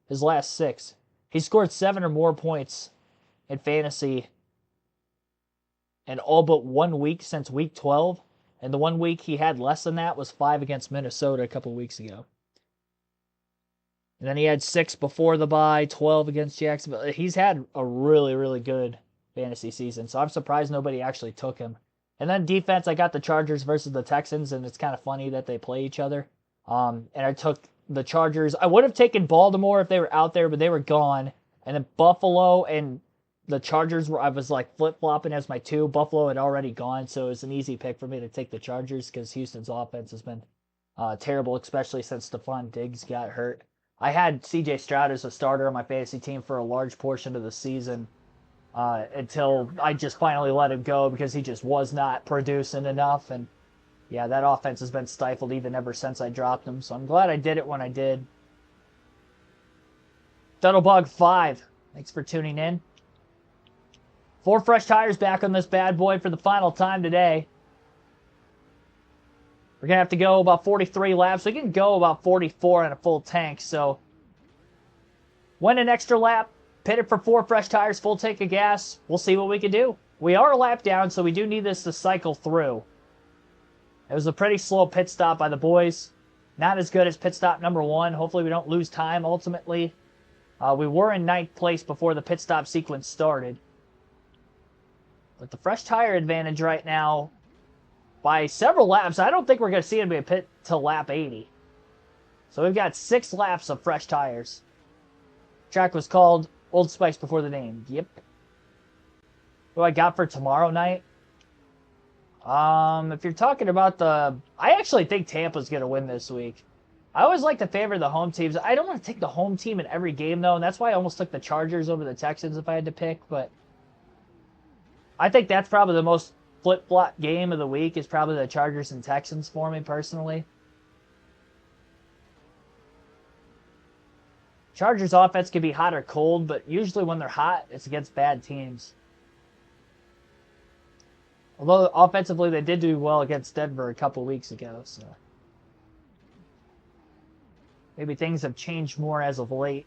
His last 6. He scored 7 or more points in fantasy in all but 1 week since week 12. And the 1 week he had less than that was 5 against Minnesota a couple weeks ago. And then he had 6 before the bye, 12 against Jacksonville. He's had a really, really good fantasy season. So I'm surprised nobody actually took him. And then defense, I got the Chargers versus the Texans, and it's kind of funny that they play each other. And I took the Chargers. I would have taken Baltimore if they were out there, but they were gone. And then Buffalo and the Chargers, I was like flip-flopping as my 2. Buffalo had already gone, so it was an easy pick for me to take the Chargers because Houston's offense has been terrible, especially since Stephon Diggs got hurt. I had C.J. Stroud as a starter on my fantasy team for a large portion of the season until I just finally let him go because he just was not producing enough. And yeah, that offense has been stifled even ever since I dropped him. So I'm glad I did it when I did. Duddlebug5, thanks for tuning in. 4 fresh tires back on this bad boy for the final time today. We're going to have to go about 43 laps. We can go about 44 in a full tank. So, win an extra lap, pit it for 4 fresh tires, full tank of gas. We'll see what we can do. We are a lap down, so we do need this to cycle through. It was a pretty slow pit stop by the boys. Not as good as pit stop number 1. Hopefully we don't lose time ultimately. We were in 9th place before the pit stop sequence started. But the fresh tire advantage right now, by several laps, I don't think we're going to see him be a pit till lap 80. So we've got 6 laps of fresh tires. Track was called Old Spice before the name. Yep. What I got for tomorrow night? If you're talking about I actually think Tampa's going to win this week. I always like to favor the home teams. I don't want to take the home team in every game, though, and that's why I almost took the Chargers over the Texans if I had to pick, but I think that's probably the most flip-flop game of the week is probably the Chargers and Texans for me, personally. Chargers offense can be hot or cold, but usually when they're hot, it's against bad teams. Although offensively, they did do well against Denver a couple weeks ago, so maybe things have changed more as of late.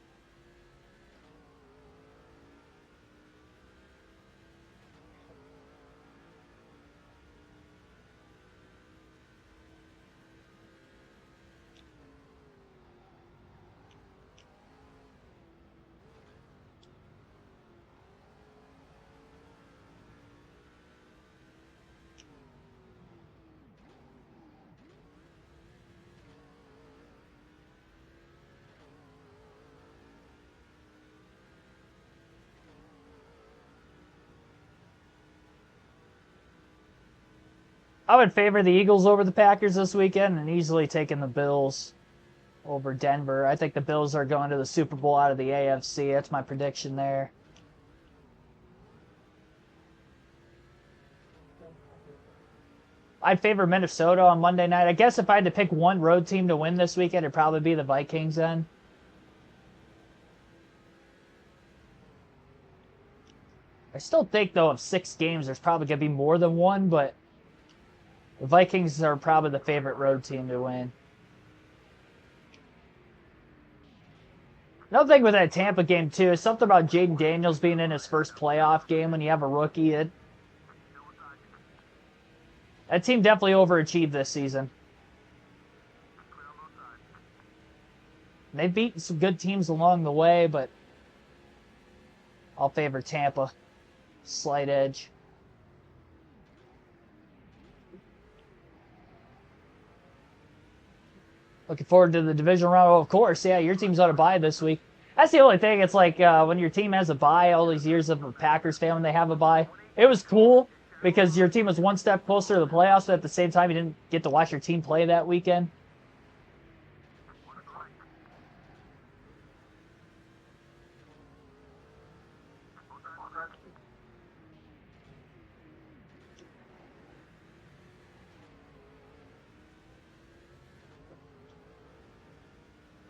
I would favor the Eagles over the Packers this weekend and easily taking the Bills over Denver. I think the Bills are going to the Super Bowl out of the AFC. That's my prediction there. I'd favor Minnesota on Monday night. I guess if I had to pick one road team to win this weekend, it'd probably be the Vikings then. I still think, though, of 6 games, there's probably going to be more than one, but the Vikings are probably the favorite road team to win. Another thing with that Tampa game, too, is something about Jaden Daniels being in his first playoff game when you have a rookie. That team definitely overachieved this season. They've beaten some good teams along the way, but I'll favor Tampa. Slight edge. Looking forward to the divisional round. Oh, of course, yeah, your team's on a bye this week. That's the only thing. It's like when your team has a bye, all these years of a Packers fan when they have a bye. It was cool because your team was one step closer to the playoffs, but at the same time, you didn't get to watch your team play that weekend.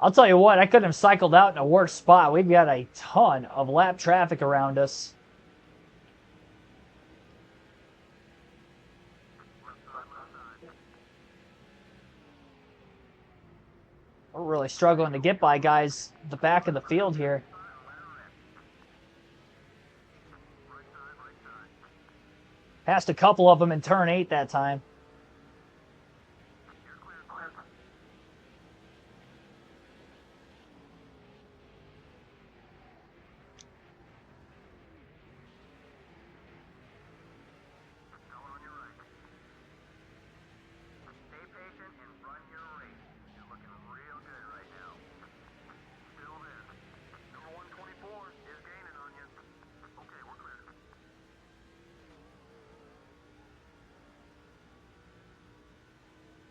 I'll tell you what, I couldn't have cycled out in a worse spot. We've got a ton of lap traffic around us. We're really struggling to get by guys at the back of the field here. Passed a couple of them in turn 8 that time.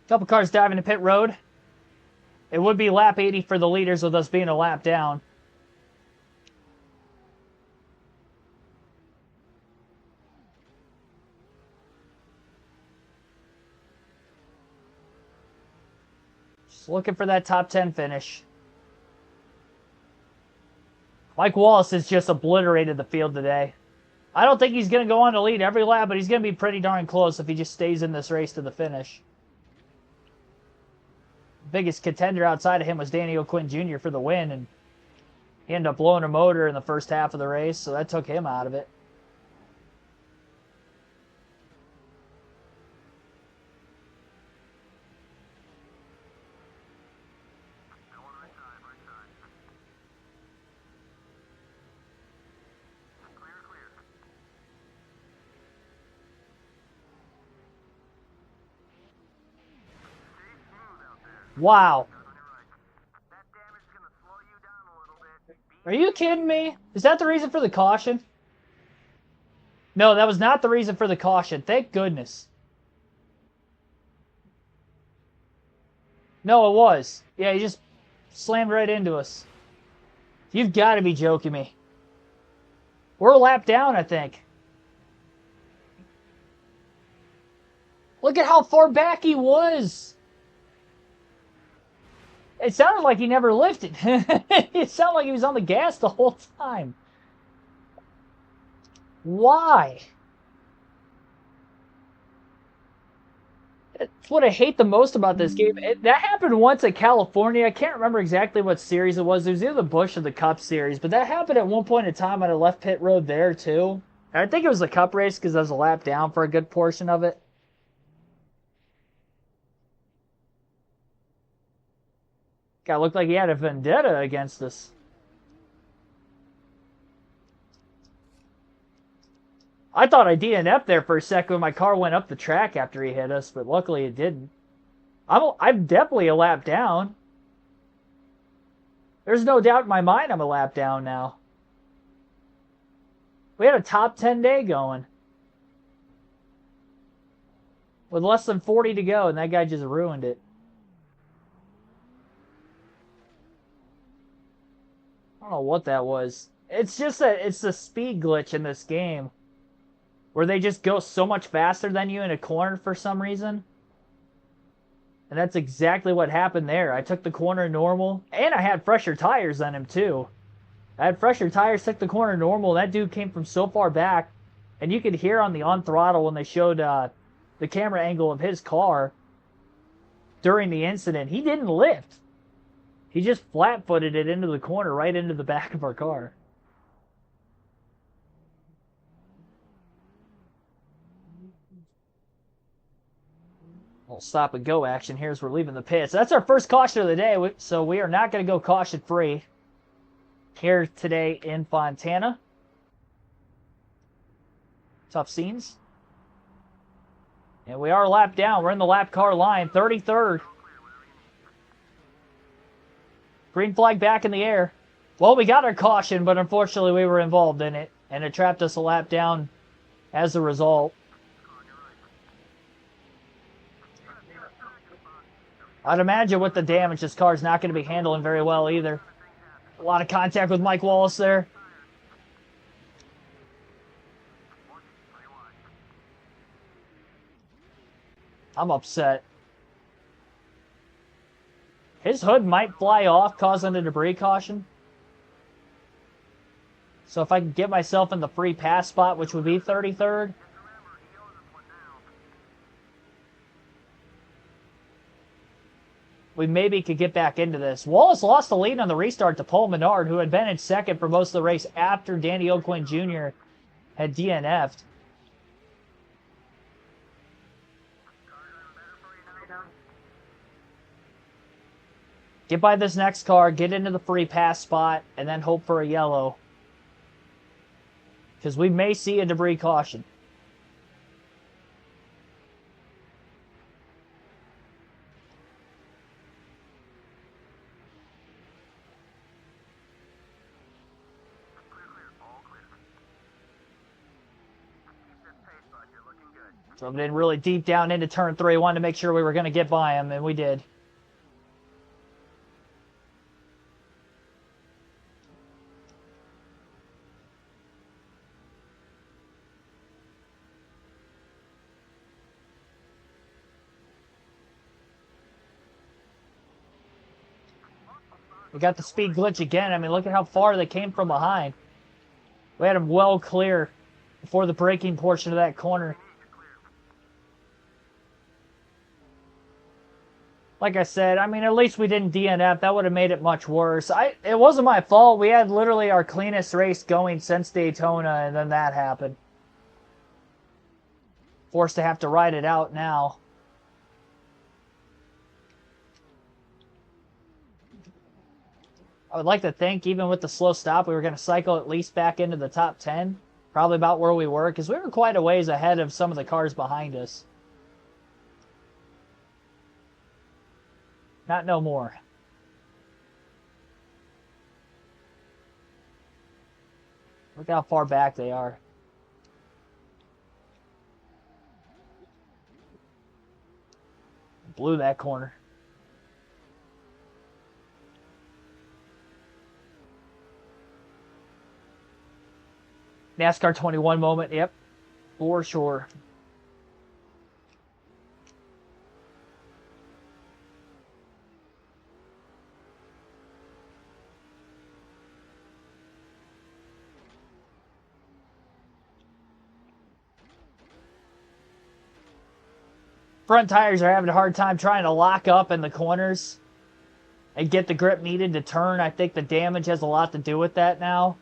Couple cars diving to pit road. It would be lap 80 for the leaders with us being a lap down. Just looking for that top 10 finish. Mike Wallace has just obliterated the field today. I don't think he's going to go on to lead every lap, but he's going to be pretty darn close if he just stays in this race to the finish. Biggest contender outside of him was Danny O'Quinn Jr. for the win, and he ended up blowing a motor in the first half of the race, so that took him out of it. Wow. Are you kidding me? Is that the reason for the caution? No, that was not the reason for the caution. Thank goodness. No, it was. Yeah, he just slammed right into us. You've got to be joking me. We're a lap down, I think. Look at how far back he was. It sounded like he never lifted. It sounded like he was on the gas the whole time. Why? That's what I hate the most about this game. That happened once at California. I can't remember exactly what series it was. It was either the Busch or the Cup series. But that happened at one point in time on a left pit road there, too. I think it was the Cup race because I was a lap down for a good portion of it. Guy looked like he had a vendetta against us. I thought I DNF'd there for a second when my car went up the track after he hit us, but luckily it didn't. I'm definitely a lap down. There's no doubt in my mind I'm a lap down now. We had a top 10 day going. With less than 40 to go, and that guy just ruined it. I don't know what that was. It's just that it's the speed glitch in this game. Where they just go so much faster than you in a corner for some reason. And that's exactly what happened there. I took the corner normal. And I had fresher tires than him too. I had fresher tires, took the corner normal. That dude came from so far back. And you could hear on the on throttle when they showed the camera angle of his car. During the incident, he didn't lift. He just flat-footed it into the corner, right into the back of our car. Little stop and go action here as we're leaving the pits. That's our first caution of the day, so we are not going to go caution-free here today in Fontana. Tough scenes. And we are lapped down. We're in the lap car line, 33rd. Green flag back in the air. Well, we got our caution, but unfortunately we were involved in it, and it trapped us a lap down as a result. I'd imagine with the damage, this car's not going to be handling very well either. A lot of contact with Mike Wallace there. I'm upset. His hood might fly off, causing a debris caution. So if I can get myself in the free pass spot, which would be 33rd. We maybe could get back into this. Wallace lost the lead on the restart to Paul Menard, who had been in second for most of the race after Danny O'Quinn Jr. had DNF'd. Get by this next car, get into the free pass spot, and then hope for a yellow. Because we may see a debris caution. Drove it in really deep down into turn 3. Wanted to make sure we were going to get by him, and we did. We got the speed glitch again. I mean, look at how far they came from behind. We had them well clear before the braking portion of that corner. Like I said, I mean, at least we didn't DNF. That would have made it much worse. It wasn't my fault. We had literally our cleanest race going since Daytona, and then that happened. Forced to have to ride it out now. I would like to think, even with the slow stop, we were going to cycle at least back into the top 10. Probably about where we were, because we were quite a ways ahead of some of the cars behind us. Not no more. Look how far back they are. Blew that corner. NASCAR 21 moment, yep, for sure. Front tires are having a hard time trying to lock up in the corners and get the grip needed to turn. I think the damage has a lot to do with that now.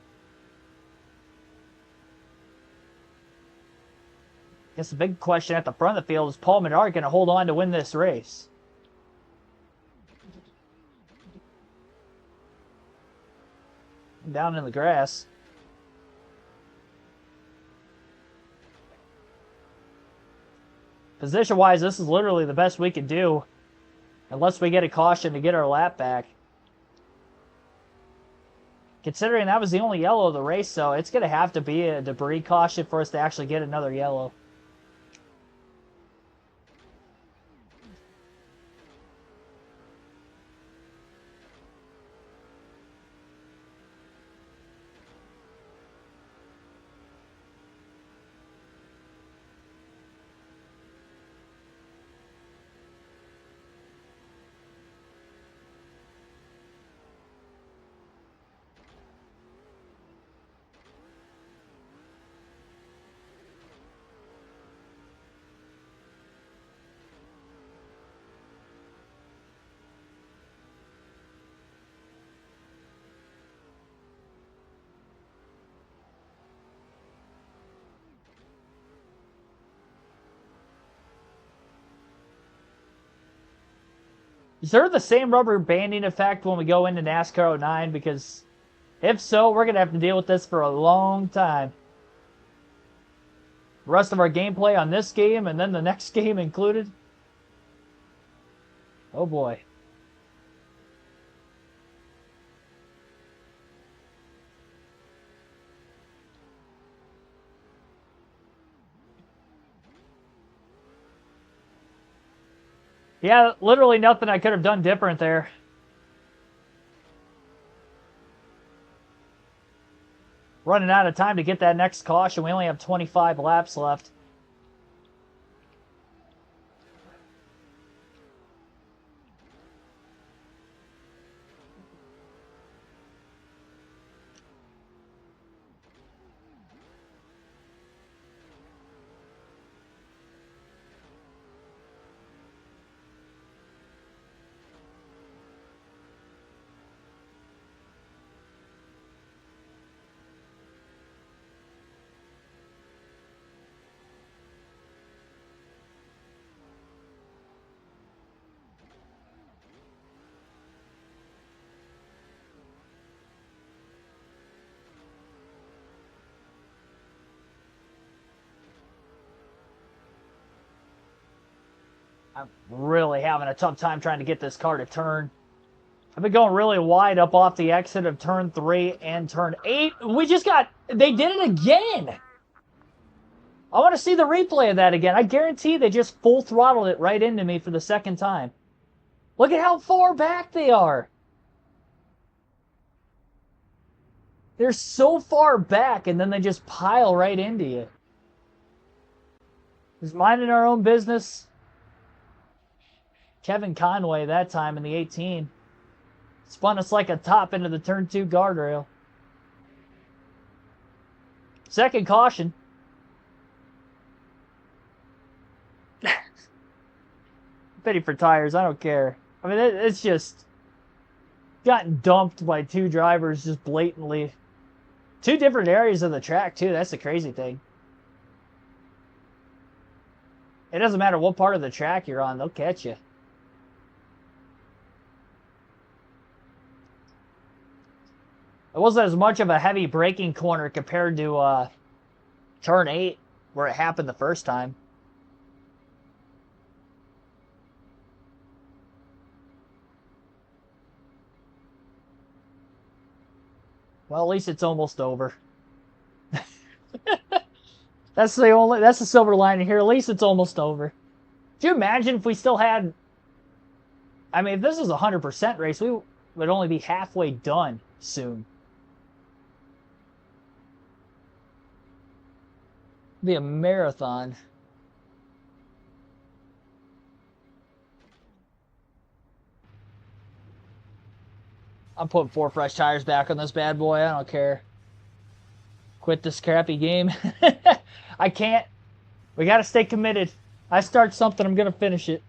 I guess the big question at the front of the field is Paul Menard going to hold on to win this race? Down in the grass. Position-wise, this is literally the best we could do. Unless we get a caution to get our lap back. Considering that was the only yellow of the race, though, it's going to have to be a debris caution for us to actually get another yellow. Is there the same rubber banding effect when we go into NASCAR 09? Because if so, we're going to have to deal with this for a long time. The rest of our gameplay on this game and then the next game included. Oh boy. Yeah, literally nothing I could have done different there. Running out of time to get that next caution. We only have 25 laps left. I'm really having a tough time trying to get this car to turn. I've been going really wide up off the exit of turn 3 and turn 8. They did it again. I want to see the replay of that again. I guarantee they just full throttled it right into me for the second time. Look at how far back they are. They're so far back, and then they just pile right into you. Just minding our own business. Kevin Conway that time in the 18. Spun us like a top into the turn 2 guardrail. Second caution. Pity for tires, I don't care. I mean, it's just gotten dumped by 2 drivers just blatantly. 2 different areas of the track, too. That's the crazy thing. It doesn't matter what part of the track you're on, they'll catch you. It wasn't as much of a heavy braking corner compared to turn 8, where it happened the first time. Well, at least it's almost over. That's the silver lining here. At least it's almost over. Could you imagine if we still had... I mean, if this is a 100% race, we would only be halfway done soon. It'd be a marathon. I'm putting 4 fresh tires back on this bad boy. I don't care. Quit this crappy game. I can't. We got to stay committed. I start something, I'm going to finish it.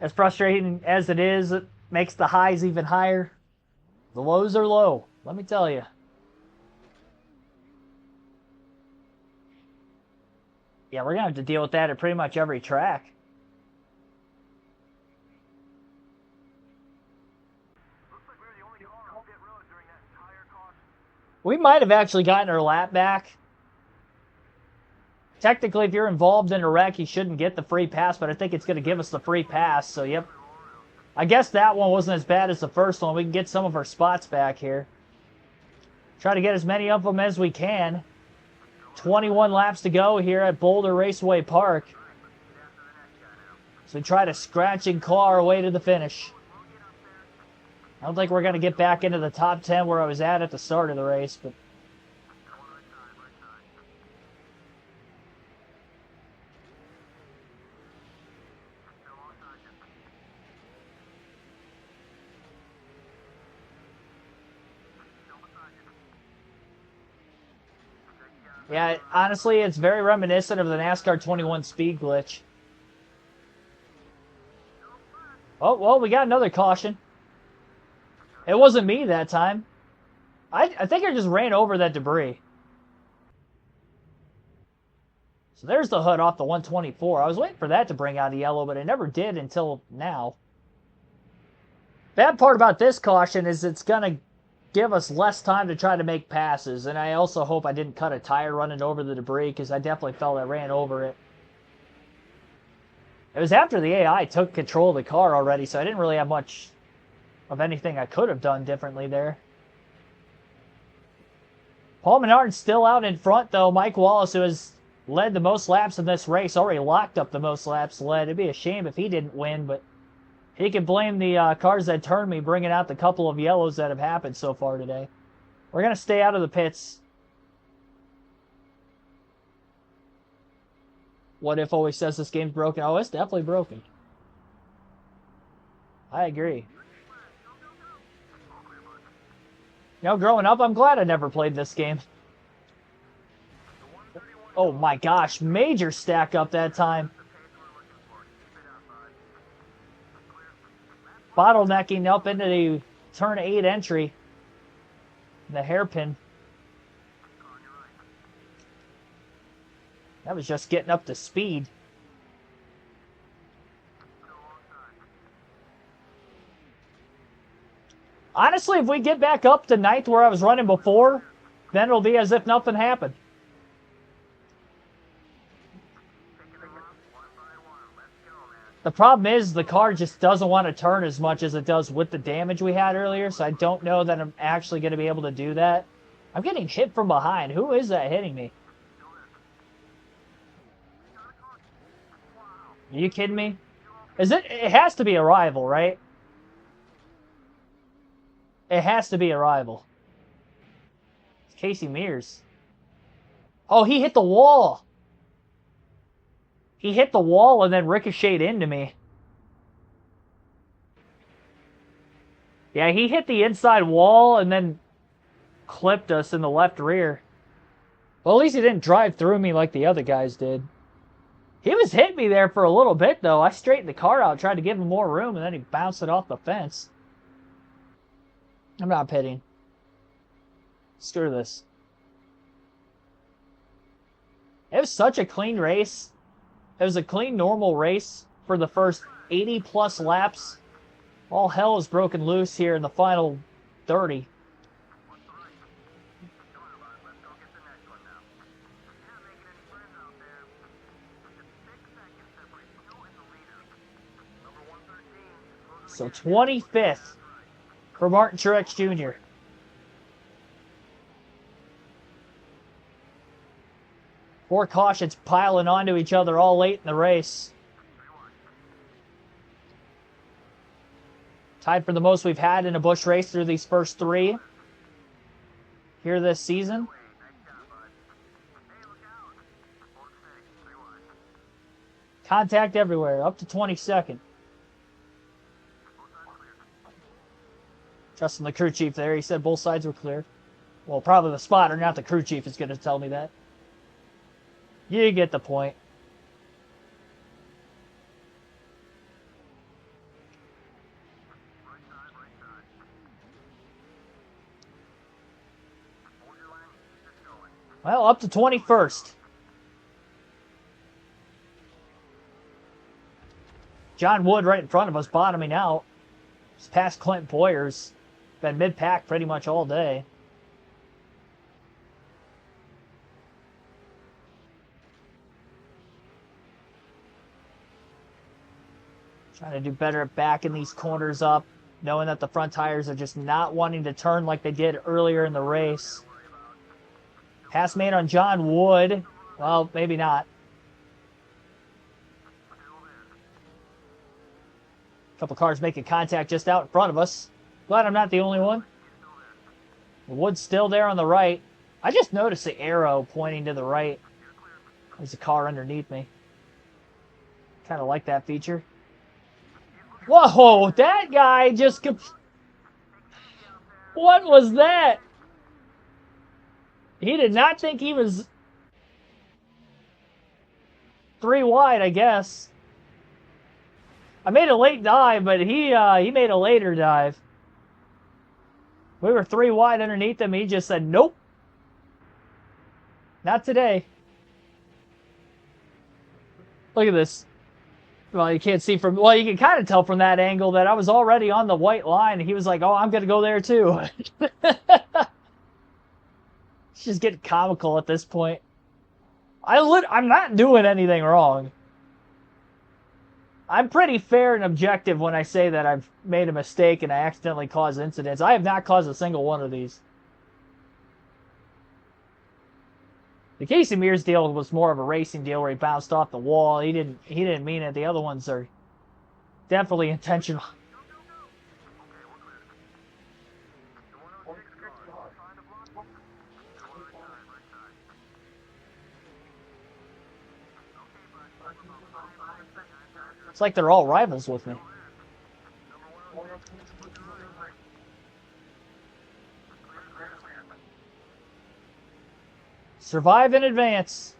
As frustrating as it is, it makes the highs even higher. The lows are low, let me tell you. Yeah, we're going to have to deal with that at pretty much every track. We might have actually gotten our lap back. Technically, if you're involved in a wreck, you shouldn't get the free pass, but I think it's going to give us the free pass, so yep. I guess that one wasn't as bad as the first one. We can get some of our spots back here. Try to get as many of them as we can. 21 laps to go here at Boulder Raceway Park. So we try to scratch and claw our way to the finish. I don't think we're going to get back into the top 10 where I was at the start of the race, but... Yeah, honestly, it's very reminiscent of the NASCAR 21 speed glitch. Oh, well, we got another caution. It wasn't me that time. I think I just ran over that debris. So there's the hood off the 124. I was waiting for that to bring out a yellow, but it never did until now. Bad part about this caution is it's going to give us less time to try to make passes. And I also hope I didn't cut a tire running over the debris, because I definitely felt I ran over it. It was after the AI took control of the car already, so I didn't really have much of anything I could have done differently there. Paul Menard's still out in front, though. Mike Wallace, who has led the most laps in this race, already locked up the most laps led. It'd be a shame if he didn't win, but he can blame the cars that turned me, bringing out the couple of yellows that have happened so far today. We're going to stay out of the pits. What If always says this game's broken. Oh, it's definitely broken. I agree. You know, growing up, I'm glad I never played this game. Oh my gosh, major stack up that time. Bottlenecking up into the turn 8 entry. The hairpin. That was just getting up to speed. Honestly, if we get back up to 9th where I was running before, then it'll be as if nothing happened. The problem is the car just doesn't want to turn as much as it does with the damage we had earlier, so I don't know that I'm actually going to be able to do that. I'm getting hit from behind. Who is that hitting me? Are you kidding me? Is it? It has to be a rival, right? It has to be a rival. It's Casey Mears. Oh, he hit the wall. He hit the wall and then ricocheted into me. Yeah, he hit the inside wall and then clipped us in the left rear. Well, at least he didn't drive through me like the other guys did. He was hitting me there for a little bit, though. I straightened the car out, tried to give him more room, and then he bounced it off the fence. I'm not pitting. Screw this. It was such a clean race. It was a clean, normal race for the first 80-plus laps. All hell is broken loose here in the final 30. So 25th for Martin Truex Jr. Four cautions piling onto each other all late in the race. Tied for the most we've had in a Busch race through these first three here this season. Contact everywhere, up to 22nd. Trusting the crew chief there. He said both sides were clear. Well, probably the spotter, not the crew chief, is going to tell me that. You get the point. Well, up to 21st. John Wood right in front of us, bottoming out. He's past Clint Boyers. Been mid-pack pretty much all day. Trying to do better at backing these corners up, knowing that the front tires are just not wanting to turn like they did earlier in the race. Pass made on John Wood. Well, maybe not. A couple cars making contact just out in front of us. Glad I'm not the only one. Wood's still there on the right. I just noticed the arrow pointing to the right. There's a car underneath me. Kind of like that feature. Whoa, that guy just... What was that? He did not think he was 3 wide, I guess. I made a late dive, but he made a later dive. We were 3 wide underneath him. He just said, nope. Not today. Look at this. Well, you can't see from... Well, you can kind of tell from that angle that I was already on the white line. And he was like, oh, I'm going to go there too. It's just getting comical at this point. I'm not doing anything wrong. I'm pretty fair and objective when I say that I've made a mistake and I accidentally caused incidents. I have not caused a single one of these. The Casey Mears deal was more of a racing deal where he bounced off the wall. He didn't mean it. The other ones are definitely intentional. It's like they're all rivals with me. Survive in advance.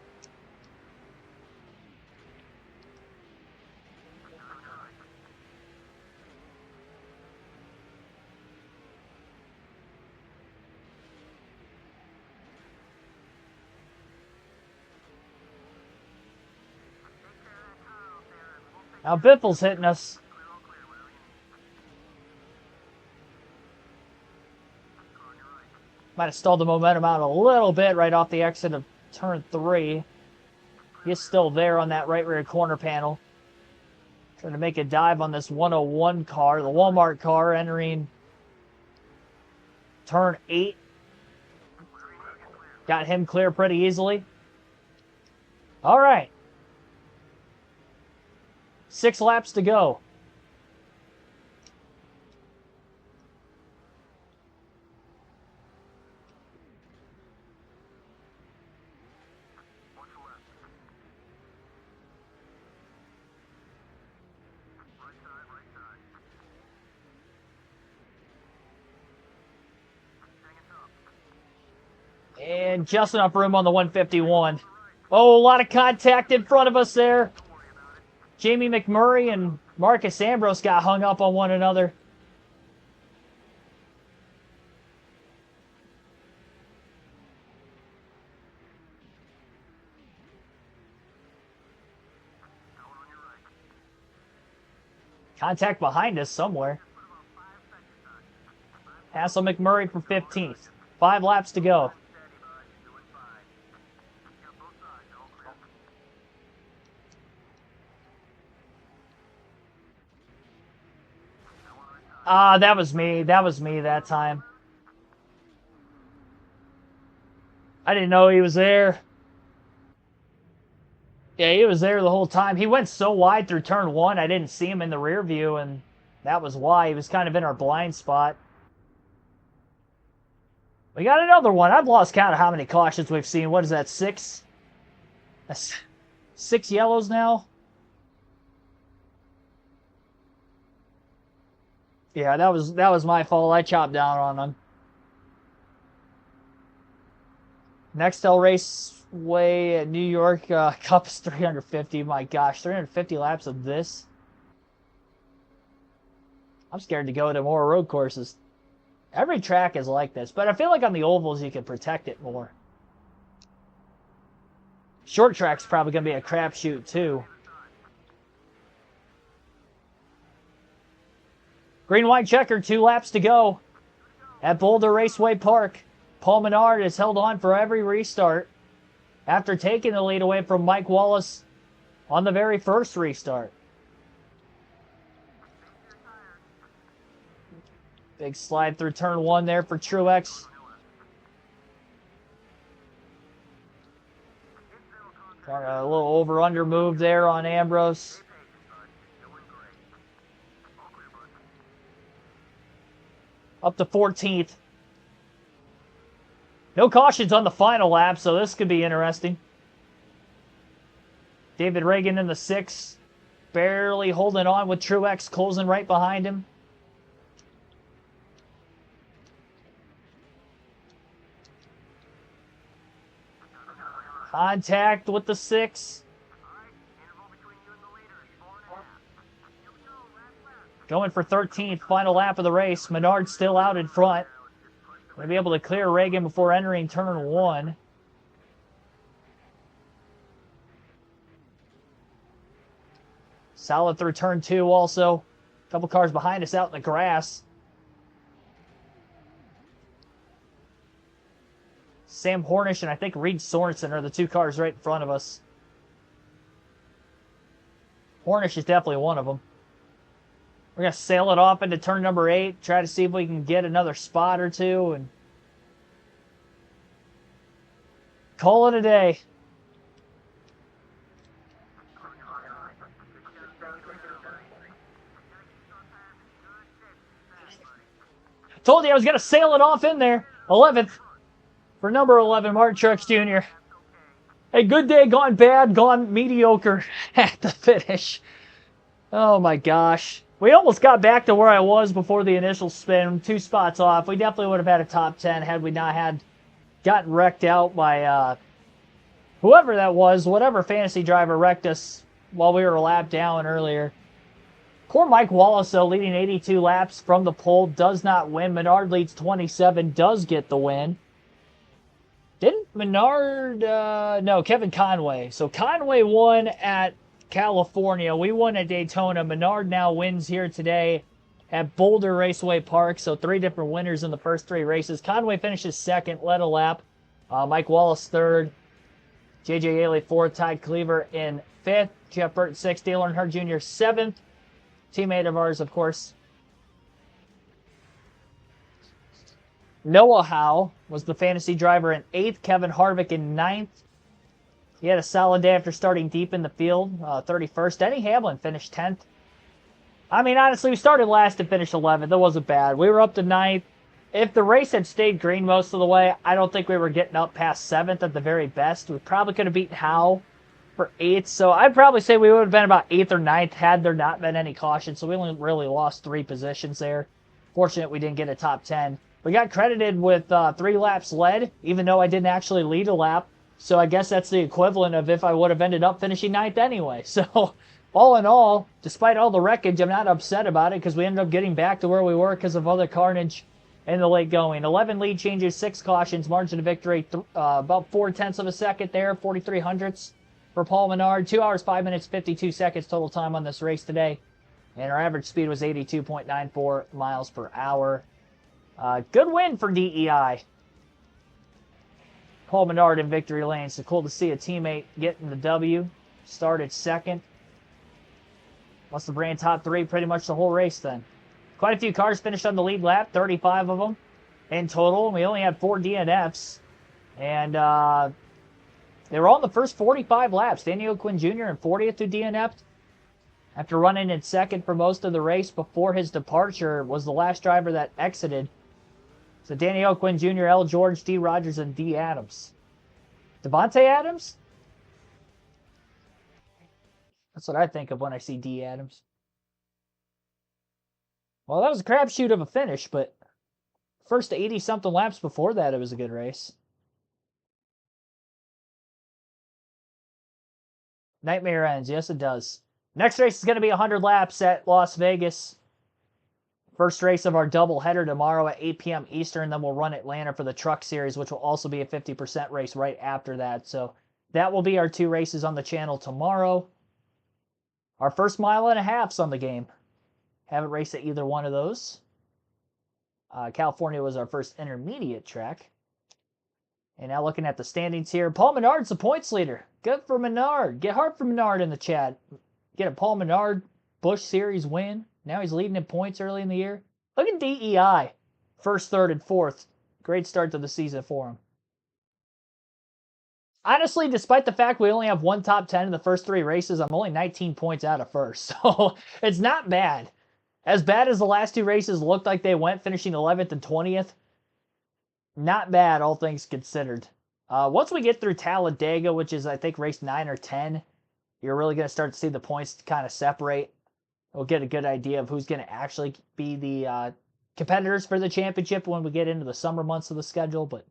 Now Biffle's hitting us. Might have stalled the momentum out a little bit right off the exit of turn 3. He's still there on that right rear corner panel. Trying to make a dive on this 101 car, the Walmart car, entering turn 8. Got him clear pretty easily. All right. 6 laps to go. And just enough room on the 151. Oh, a lot of contact in front of us there. Jamie McMurray and Marcus Ambrose got hung up on one another. Contact behind us somewhere. Hassel McMurray for 15th. 5 laps to go. Ah, that was me. That was me that time. I didn't know he was there. Yeah, he was there the whole time. He went so wide through turn 1, I didn't see him in the rear view, and that was why. He was kind of in our blind spot. We got another one. I've lost count of how many cautions we've seen. What is that, 6? That's 6 yellows now? Yeah, that was my fault. I chopped down on them. Nextel Raceway at New York Cup is 350. My gosh, 350 laps of this. I'm scared to go to more road courses. Every track is like this, but I feel like on the ovals you can protect it more. Short track's probably going to be a crapshoot too. Green-white checker, 2 laps to go. At Boulder Raceway Park, Paul Menard has held on for every restart after taking the lead away from Mike Wallace on the very first restart. Big slide through turn 1 there for Truex. Got a little over-under move there on Ambrose. Up to 14th. No cautions on the final lap, so this could be interesting. David Reagan in the 6th. Barely holding on with Truex closing right behind him. Contact with the 6. Going for 13th, final lap of the race. Menard still out in front. Going to be able to clear Reagan before entering turn 1. Solid through turn 2 also. A couple cars behind us out in the grass. Sam Hornish and I think Reed Sorensen are the 2 cars right in front of us. Hornish is definitely one of them. We're going to sail it off into turn number 8, try to see if we can get another spot or 2, and call it a day. I told you I was going to sail it off in there. 11th for number 11, Martin Truex Jr. A good day gone bad, gone mediocre at the finish. Oh my gosh. We almost got back to where I was before the initial spin, 2 spots off. We definitely would have had a top 10 had we not had gotten wrecked out by whoever that was, whatever fantasy driver wrecked us while we were a lap down earlier. Poor Mike Wallace, though, leading 82 laps from the pole, does not win. Menard leads 27, does get the win. Didn't Menard... no, Kevin Conway. So Conway won at California. We won at Daytona. Menard now wins here today at Boulder Raceway Park. So 3 different winners in the first 3 races. Conway finishes 2nd, led a lap. Mike Wallace 3rd. J.J. Yaley 4th. Ty Cleaver in 5th. Jeff Burton 6th. Dale Earnhardt Jr. 7th. Teammate of ours, of course. Noah Howe was the fantasy driver in 8th. Kevin Harvick in 9th. He had a solid day after starting deep in the field, 31st. Denny Hamlin finished 10th. I mean, honestly, we started last and finished 11th. That wasn't bad. We were up to 9th. If the race had stayed green most of the way, I don't think we were getting up past 7th at the very best. We probably could have beaten Howe for 8th. So I'd probably say we would have been about 8th or 9th had there not been any caution. So we only really lost 3 positions there. Fortunate we didn't get a top 10. We got credited with 3 laps led, even though I didn't actually lead a lap. So I guess that's the equivalent of if I would have ended up finishing 9th anyway. So all in all, despite all the wreckage, I'm not upset about it because we ended up getting back to where we were because of other carnage in the late going. 11 lead changes, 6 cautions, margin of victory, about 0.4 of a second there, 43 hundredths for Paul Menard. 2 hours, 5 minutes, 52 seconds total time on this race today. And our average speed was 82.94 miles per hour. Good win for DEI. Paul Menard in victory lane. So cool to see a teammate getting the W. Started second. Must have ran top 3 pretty much the whole race then. Quite a few cars finished on the lead lap, 35 of them in total. We only had 4 DNFs. And they were all in the first 45 laps. Daniel Quinn Jr. in 40th who DNF'd. After running in second for most of the race before his departure, was the last driver that exited. So Daniel Quinn Jr., L. George, D. Rogers, and D. Adams. Devontae Adams? That's what I think of when I see D. Adams. Well, that was a crapshoot of a finish, but first 80-something laps before that, it was a good race. Nightmare ends. Yes, it does. Next race is going to be 100 laps at Las Vegas. First race of our doubleheader tomorrow at 8 p.m. Eastern. Then we'll run Atlanta for the Truck Series, which will also be a 50% race right after that. So that will be our 2 races on the channel tomorrow. Our first 1.5 miles on the game. Haven't raced at either one of those. California was our first intermediate track. And now looking at the standings here. Paul Menard's the points leader. Good for Menard. Get hard for Menard in the chat. Get a Paul Menard Busch Series win. Now he's leading in points early in the year. Look at DEI. First, third, and fourth. Great start to the season for him. Honestly, despite the fact we only have 1 top 10 in the first 3 races, I'm only 19 points out of first. So it's not bad. As bad as the last 2 races looked like they went, finishing 11th and 20th. Not bad, all things considered. Once we get through Talladega, which is, I think, race 9 or 10, you're really going to start to see the points kind of separate. We'll get a good idea of who's going to actually be the competitors for the championship when we get into the summer months of the schedule. But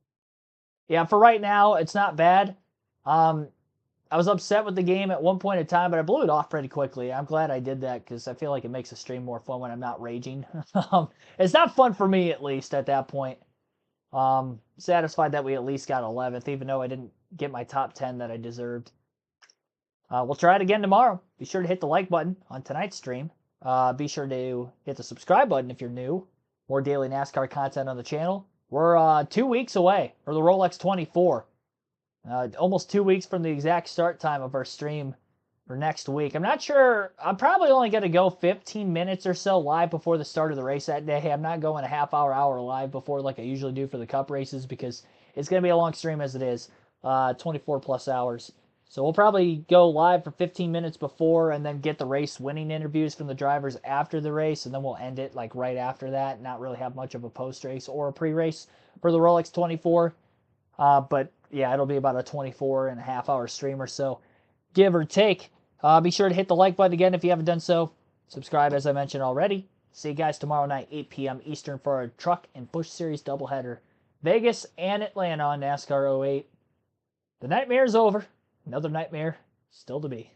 yeah, for right now, it's not bad. I was upset with the game at one point in time, but I blew it off pretty quickly. I'm glad I did that because I feel like it makes the stream more fun when I'm not raging. It's not fun for me, at least, at that point. Satisfied that we at least got 11th, even though I didn't get my top 10 that I deserved. We'll try it again tomorrow. Be sure to hit the like button on tonight's stream. Be sure to hit the subscribe button if you're new. More daily NASCAR content on the channel. We're 2 weeks away for the Rolex 24. Almost 2 weeks from the exact start time of our stream for next week. I'm not sure. I'm probably only going to go 15 minutes or so live before the start of the race that day. I'm not going a half-hour live before like I usually do for the Cup races because it's going to be a long stream as it is, 24-plus hours. So we'll probably go live for 15 minutes before and then get the race winning interviews from the drivers after the race, and then we'll end it like right after that, not really have much of a post-race or a pre-race for the Rolex 24. But yeah, it'll be about a 24.5-hour stream or so, give or take. Be sure to hit the like button again if you haven't done so. Subscribe, as I mentioned already. See you guys tomorrow night, 8 p.m. Eastern, for our Truck and Busch Series doubleheader. Vegas and Atlanta on NASCAR 08. The nightmare is over. Another nightmare still to be.